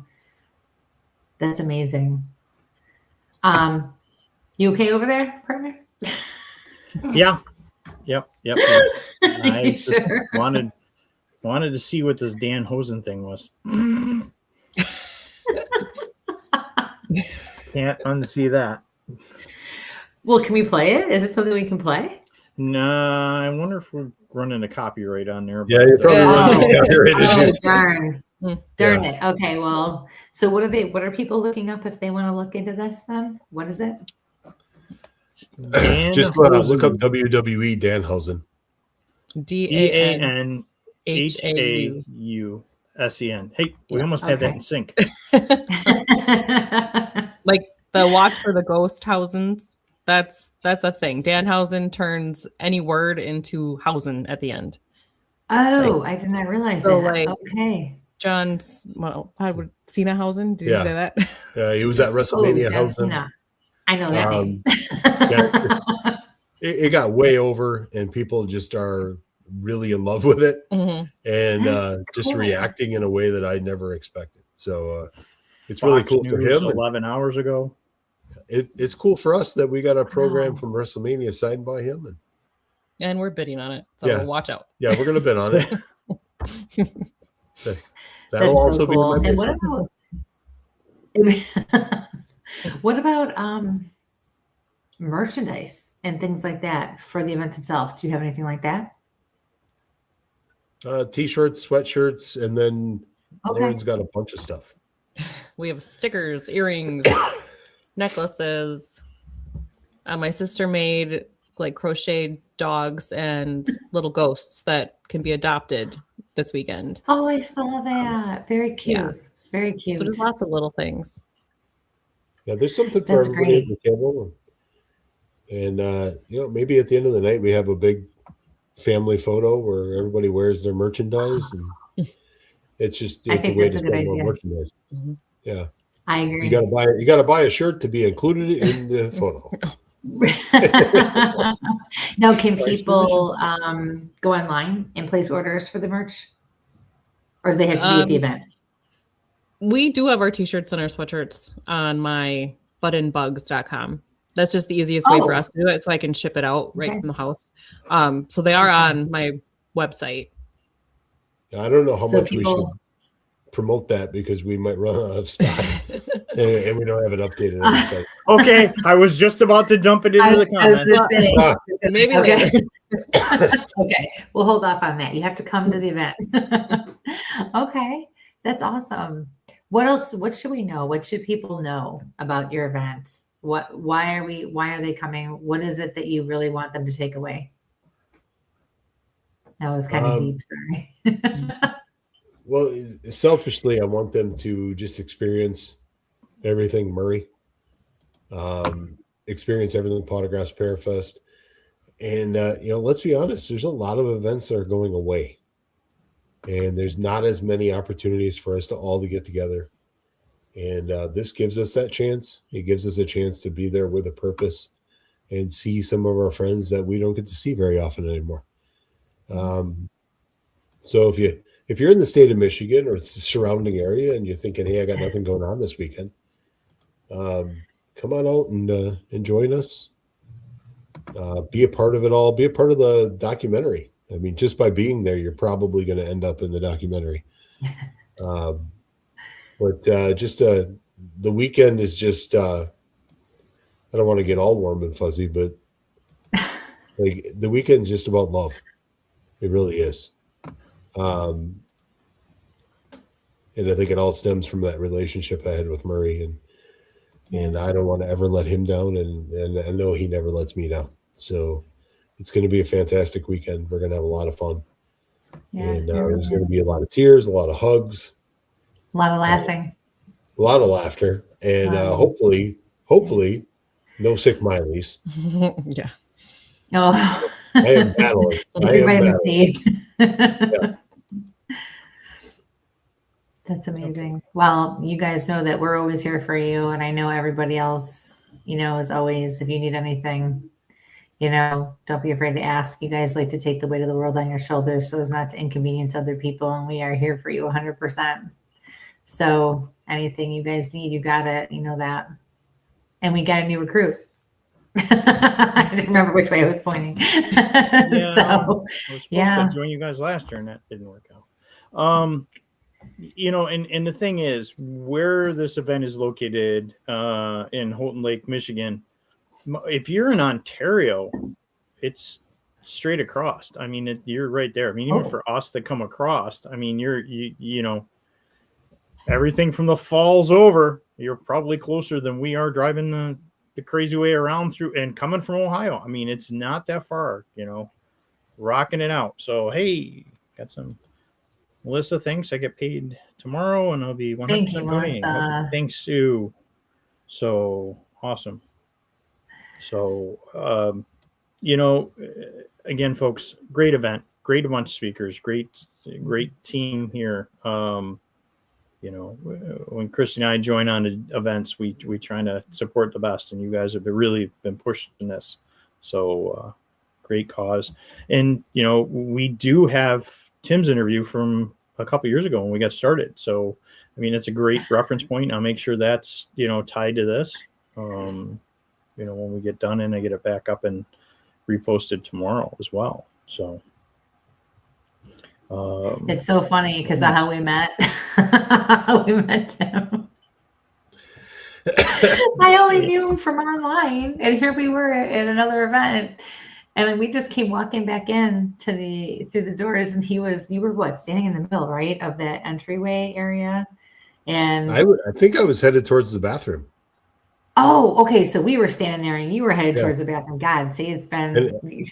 That's amazing. You okay over there, partner? Yeah. Yep. I just sure? wanted to see what this Danhausen thing was. Can't unsee that. Well, can we play it? Is it something we can play? No, I wonder if we're running a copyright on there. Yeah, you're probably running copyright issues. Darn it. Okay, well, so what are people looking up if they want to look into this then? What is it? Just look up WWE Danhausen. DANHAUSEN. Hey, we almost had that in sync. Like the watch for the ghost Hausens. That's a thing. Danhausen turns any word into Hausen at the end. Oh, I did not realize that. Like, okay. Cena Hausen? Did you say that? Yeah, he was at WrestleMania Hausen. I know that name. It got way over, and people just are really in love with it, and just reacting in a way that I never expected. So it's really cool for him. 11 hours ago. It's cool for us that we got a program from WrestleMania signed by him, and we're bidding on it. So watch out. Yeah, we're gonna bid on it. That'll That's also so cool. be my and what about What about merchandise and things like that for the event itself? Do you have anything like that? T-shirts, sweatshirts, and then Okay. Lauren's got a bunch of stuff. We have stickers, earrings, necklaces. My sister made like crocheted dogs and little ghosts that can be adopted this weekend. Oh, I saw that. Very cute. Yeah. Very cute. So there's lots of little things. Yeah, there's something for That's everybody great. at the table. And maybe at the end of the night we have a big family photo where everybody wears their merchandise, and it's a think way that's to a good sell more idea. merchandise. Mm-hmm. Yeah. I agree. You gotta buy a shirt to be included in the photo. Now, can people go online and place orders for the merch? Or do they have to be at the event? We do have our t-shirts and our sweatshirts on my buttonbugs.com. That's just the easiest way for us to do it, so I can ship it out right from the house. So they are on my website. I don't know how So much we should promote that because we might run out of stock and we don't have it updated on the site. Okay, I was just about to dump it into the I was comments. gonna say, Maybe okay. later. Okay, we'll hold off on that. You have to come to the event. Okay, that's awesome. What else? What should we know? What should people know about your event? Why are they coming? What is it that you really want them to take away? That was kind of deep, sorry. Well, selfishly, I want them to just experience everything Murray, experience everything Pawtographs Parafest. And, let's be honest, there's a lot of events that are going away. And there's not as many opportunities for us to get together. And this gives us that chance. It gives us a chance to be there with a purpose and see some of our friends that we don't get to see very often anymore. So if you're in the state of Michigan or the surrounding area and you're thinking, hey, I got nothing going on this weekend, come on out and join us. Be a part of it all. Be a part of the documentary. I mean, just by being there, you're probably going to end up in the documentary. But the weekend is just, I don't want to get all warm and fuzzy, but like the weekend is just about love. It really is. And I think it all stems from that relationship I had with Murray, and I don't want to ever let him down, and I know he never lets me down. So it's going to be a fantastic weekend. We're going to have a lot of fun. Yeah, and there's going to be a lot of tears, a lot of hugs, a lot of laughing, a lot of laughter, and hopefully no sick Mileys. Yeah. Oh, I am battling. Yeah. That's amazing. Well, you guys know that we're always here for you. And I know everybody else, as always, if you need anything, don't be afraid to ask. You guys like to take the weight of the world on your shoulders so as not to inconvenience other people. And we are here for you 100%. So anything you guys need, you got it. You know that. And we got a new recruit. I didn't remember which way I was pointing. Yeah, So, I was supposed to join you guys last year, and that didn't work out. And the thing is, where this event is located in Houghton Lake, Michigan, if you're in Ontario, it's straight across. I mean, you're right there. I mean, even for us to come across, I mean, you everything from the falls over, you're probably closer than we are driving the crazy way around through and coming from Ohio. I mean, it's not that far, rocking it out. So, hey, got some Melissa thinks I get paid tomorrow and I'll be 100% thank you, donating. Melissa. Thanks, Sue. So awesome. So, again, folks, great event, great bunch of speakers, great team here. When Kristie and I join on the events, we trying to support the best, and you guys have really been pushing this. So great cause. And, we do have Tim's interview from a couple years ago when we got started. So, I mean, it's a great reference point. I'll make sure that's, tied to this, when we get done, and I get it back up and reposted tomorrow as well. So. It's so funny because of how we met. We met Tim. I only knew him from online, and here we were at another event, and we just came walking back in through the doors, and you were what, standing in the middle, right, of that entryway area, and I think I was headed towards the bathroom. oh, okay, so we were standing there, and you were headed towards the bathroom. God, see, it's been.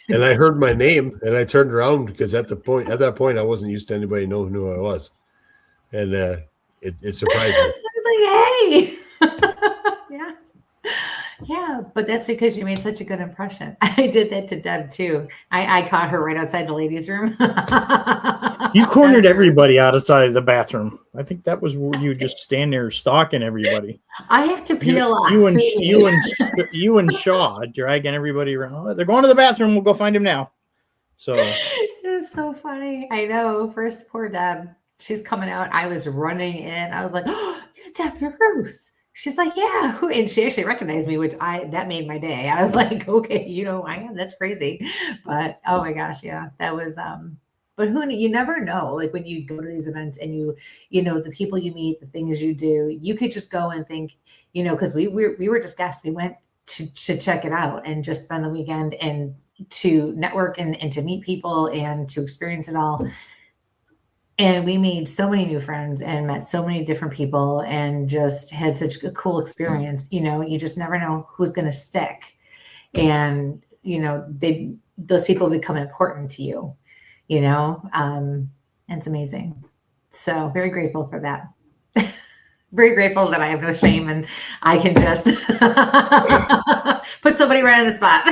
And I heard my name, and I turned around because at that point, I wasn't used to anybody knowing who I was, and it surprised me. I was like, hey. Yeah, but that's because you made such a good impression. I did that to Deb too. I caught her right outside the ladies' room. You cornered everybody outside of the bathroom. I think that was where you just stand there stalking everybody. I have to pee a lot. You and Shaw dragging everybody around. Oh, they're going to the bathroom. We'll go find him now. So it was so funny. I know. First, poor Deb. She's coming out. I was running in. I was like, "Oh, you're Deb Bruce." She's like, "Yeah." Who? And she actually recognized me, which that made my day. I was like, "Okay, I am. That's crazy." But oh my gosh, yeah, that was. But you never know. Like when you go to these events and the people you meet, the things you do, you could just go and think, because we were just guests. We went to check it out and just spend the weekend and to network and to meet people and to experience it all. And we made so many new friends and met so many different people and just had such a cool experience. You just never know who's going to stick. And, those people become important to you, and it's amazing. So very grateful for that. Very grateful that I have no shame and I can just put somebody right on the spot.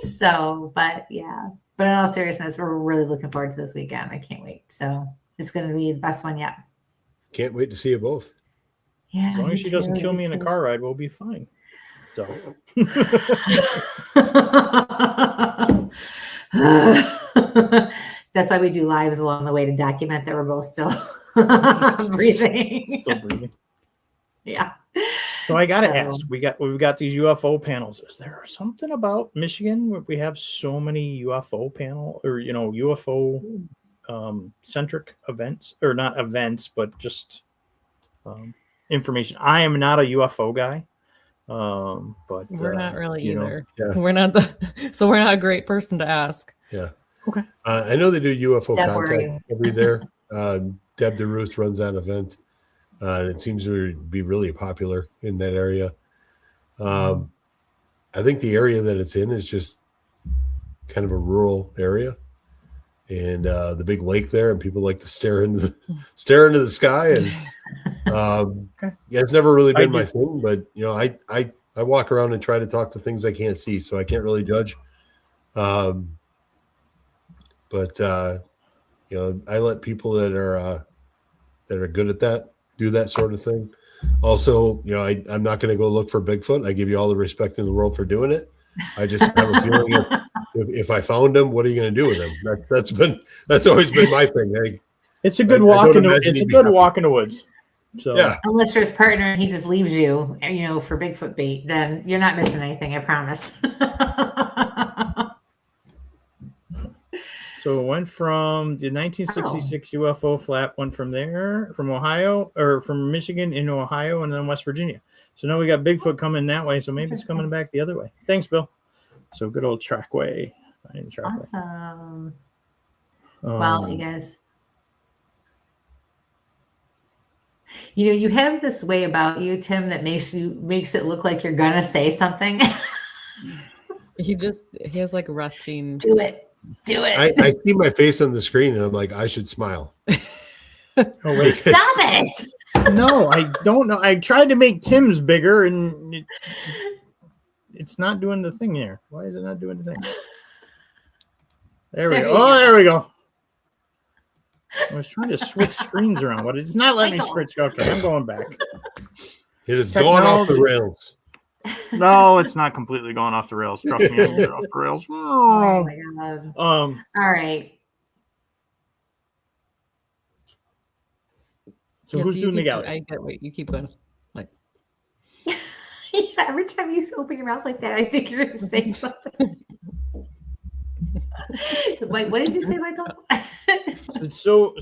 So, but yeah. But in all seriousness, we're really looking forward to this weekend. I can't wait. So it's going to be the best one yet. Can't wait to see you both. Yeah. As long as she doesn't kill me in a car ride, we'll be fine. So. That's why we do lives along the way to document that we're both still breathing. Still breathing. Yeah. So I gotta ask, we've got these UFO panels. Is there something about Michigan where we have so many UFO panel or UFO centric events, or not events, but just information? I am not a UFO guy, but we're not really either. Yeah. We're not a great person to ask. Yeah. Okay. I know they do UFO Deb, contact every there. Deb DeRuth runs that event. And it seems to be really popular in that area. I think the area that it's in is just kind of a rural area, and the big lake there, and people like to stare into the sky. And yeah, it's never really been my thing. But I walk around and try to talk to things I can't see, so I can't really judge. But I let people that are good at that do that sort of thing. Also, I'm not going to go look for Bigfoot. I give you all the respect in the world for doing it. I just have a feeling if I found him, what are you going to do with him? That's always been my thing. It's a good walk in the woods. So yeah. Unless you're his partner and he just leaves you, for Bigfoot bait, then you're not missing anything. I promise. So it went from the 1966 UFO flap, went from there, from Ohio, or from Michigan into Ohio, and then West Virginia. So now we got Bigfoot coming that way, so maybe it's coming back the other way. Thanks, Bill. So good old trackway. Awesome. Well, you guys, you have this way about you, Tim, that makes it look like you're gonna say something. He has like resting. Do it. I see my face on the screen and I'm like, I should smile. Oh, wait. Stop it. No, I don't know. I tried to make Tim's bigger and it's not doing the thing here. Why is it not doing the thing? There we go. Oh, there we go. I was trying to switch screens around, but it's not letting me switch. Okay, I'm going back. It is going off the rails. No, it's not completely going off the rails. Trust me, I'm off the rails. Oh my god. All right. So who's doing the gallery? I get what you keep going. Like, yeah, every time you open your mouth like that, I think you're going to say something. Wait, what did you say, Michael? So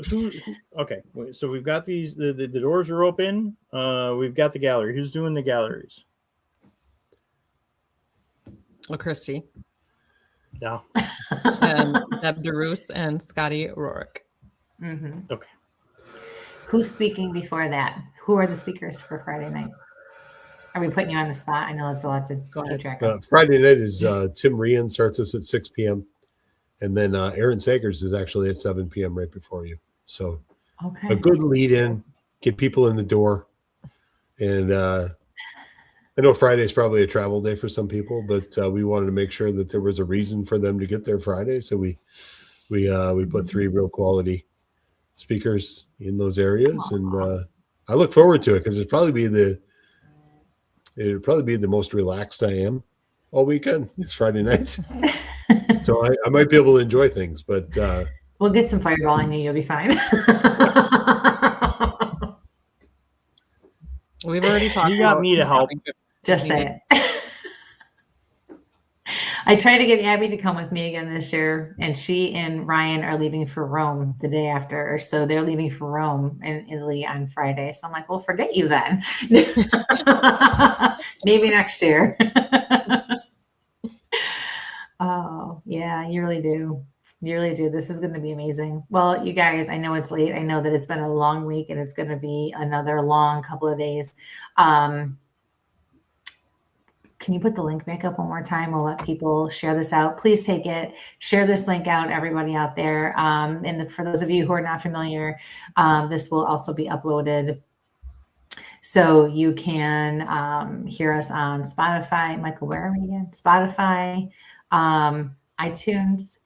who Okay, so we've got these. The doors are open. We've got the gallery. Who's doing the galleries? Well, Kristie Yeah. and Deb DeRoos and Scotty Rourke. Mm-hmm. Okay. Who's speaking before that? Who are the speakers for Friday night? Are we putting you on the spot? I know that's a lot to keep track of. Friday night is Tim Rian starts us at 6 p.m. And then Aaron Sagers is actually at 7 p.m. right before you. So Okay. a good lead in, get people in the door. And I know Friday is probably a travel day for some people, but we wanted to make sure that there was a reason for them to get there Friday. So we put 3 real quality speakers in those areas. And I look forward to it because it'd probably be the most relaxed I am all weekend. It's Friday night. So I might be able to enjoy things, but we'll get some fireball in you. You'll be fine. We've already talked. You got me to help. Just say it. I tried to get Abby to come with me again this year, and she and Ryan are leaving for Rome the day after. So they're leaving for Rome in Italy on Friday. So I'm like, well, forget you then. Maybe next year. Oh, yeah, you really do. You really do. This is going to be amazing. Well, you guys, I know it's late. I know that it's been a long week and it's going to be another long couple of days. Can you put the link back up one more time? We'll let people share this out. Please take it, share this link out, everybody out there. And for those of you who are not familiar, this will also be uploaded. So you can hear us on Spotify. Michael, where are we again? Spotify, iTunes.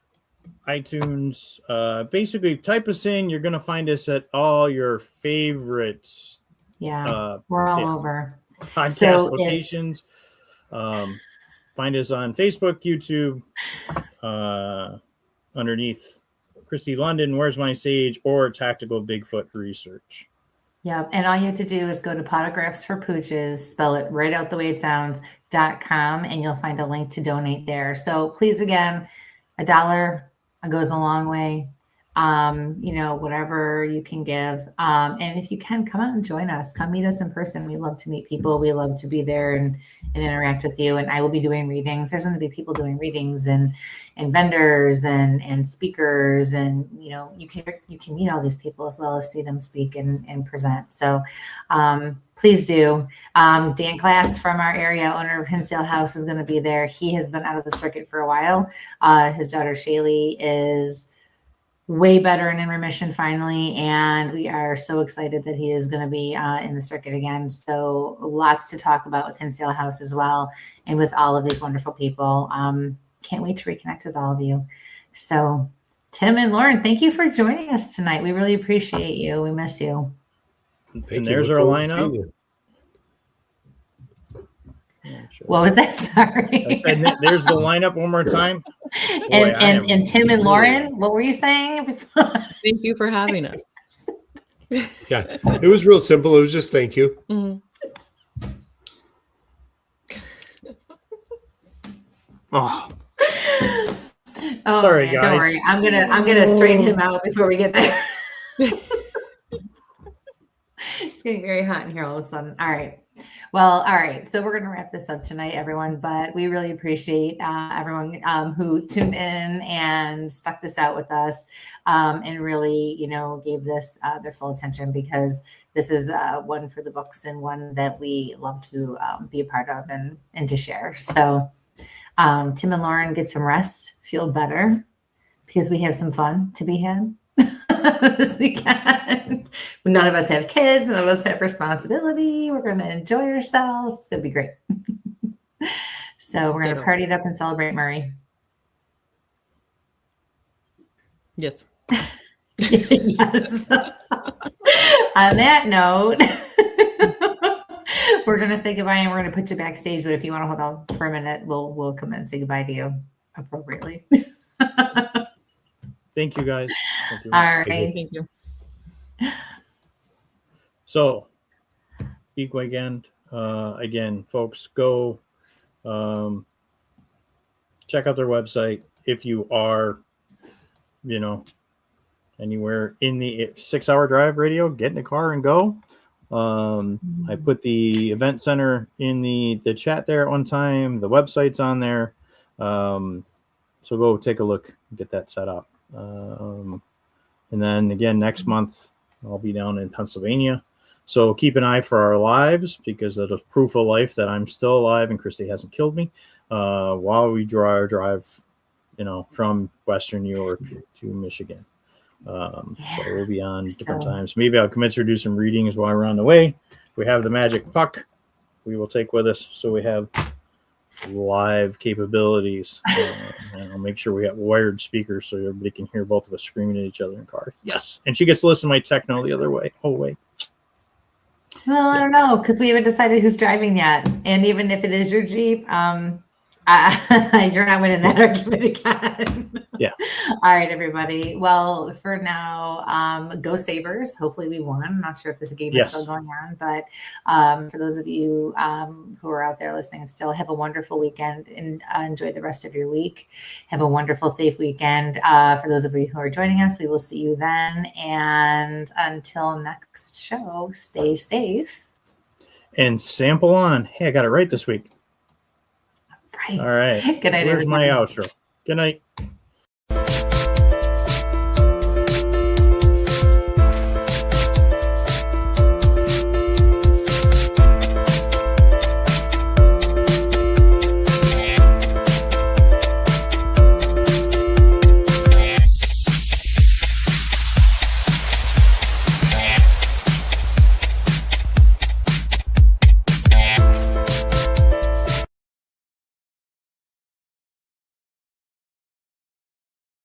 Basically, type us in. You're going to find us at all your favorites. Yeah, we're all over. Podcast locations. Find us on Facebook, YouTube, underneath Kristie London, Where's My Sage, or Tactical Bigfoot Research. Yeah, and all you have to do is go to Pawtographs for Pooches, spell it right out the way it sounds, .com, and you'll find a link to donate there. So please, again, $1 goes a long way. Whatever you can give. And if you can, come out and join us. Come meet us in person. We love to meet people. We love to be there and interact with you. And I will be doing readings. There's going to be people doing readings and vendors and speakers. And, you can meet all these people as well as see them speak and present. So please do. Dan Class from our area, owner of Hinsdale House, is going to be there. He has been out of the circuit for a while. His daughter Shaylee is way better and in remission finally, and we are so excited that he is going to be in the circuit again. So lots to talk about with Hinsdale House as well, and with all of these wonderful people. Can't wait to reconnect with all of you. So Tim and Lauren, thank you for joining us tonight. We really appreciate you. We miss you. And there's our lineup. What was that? Sorry. I said there's the lineup one more time. And Tim and Lauren, what were you saying before? Thank you for having us. Yeah, it was real simple. It was just thank you. Mm-hmm. Oh, sorry, guys. Don't worry. I'm gonna straighten him out before we get there. It's getting very hot in here all of a sudden. All right. Well, all right. So we're going to wrap this up tonight, everyone. But we really appreciate everyone who tuned in and stuck this out with us, and really, gave this their full attention, because this is one for the books and one that we love to be a part of and to share. So Tim and Lauren, get some rest, feel better, because we have some fun to be had this weekend. None of us have kids. None of us have responsibility. We're going to enjoy ourselves. It's going to be great. So we're going to party it up and celebrate Murray. Yes. Yes. On that note, we're going to say goodbye, and we're going to put you backstage. But if you want to hold on for a minute, we'll come in and say goodbye to you appropriately. Thank you, guys. Thank you. All right. Thank you. So, big weekend. Again, folks, go check out their website. If you are, anywhere in the 6-hour drive radio, get in the car and go. I put the event center in the chat there at one time. The website's on there. So go take a look and get that set up. And then again, next month, I'll be down in Pennsylvania. So keep an eye for our lives, because that is proof of life that I'm still alive and Kristie hasn't killed me, while we drive, from Western New York to Michigan. So we'll be on different times. Maybe I'll convince her to do some readings while we're on the way. We have the magic puck we will take with us, so we have live capabilities. And I'll make sure we have wired speakers so everybody can hear both of us screaming at each other in cars. Yes. And she gets to listen to my techno the other way. Oh, wait. Well, I don't know, because we haven't decided who's driving yet. And even if it is your Jeep, you're not winning that argument again. Yeah. All right, everybody. Well, for now, go Sabres. Hopefully we won. I'm not sure if this game is still going on, but for those of you who are out there listening still, have a wonderful weekend and enjoy the rest of your week. Have a wonderful, safe weekend. For those of you who are joining us, we will see you then. And until next show, stay safe. And sample on. Hey, I got it right this week. Right. All right. Good night, Where's everybody. my outro? Good night.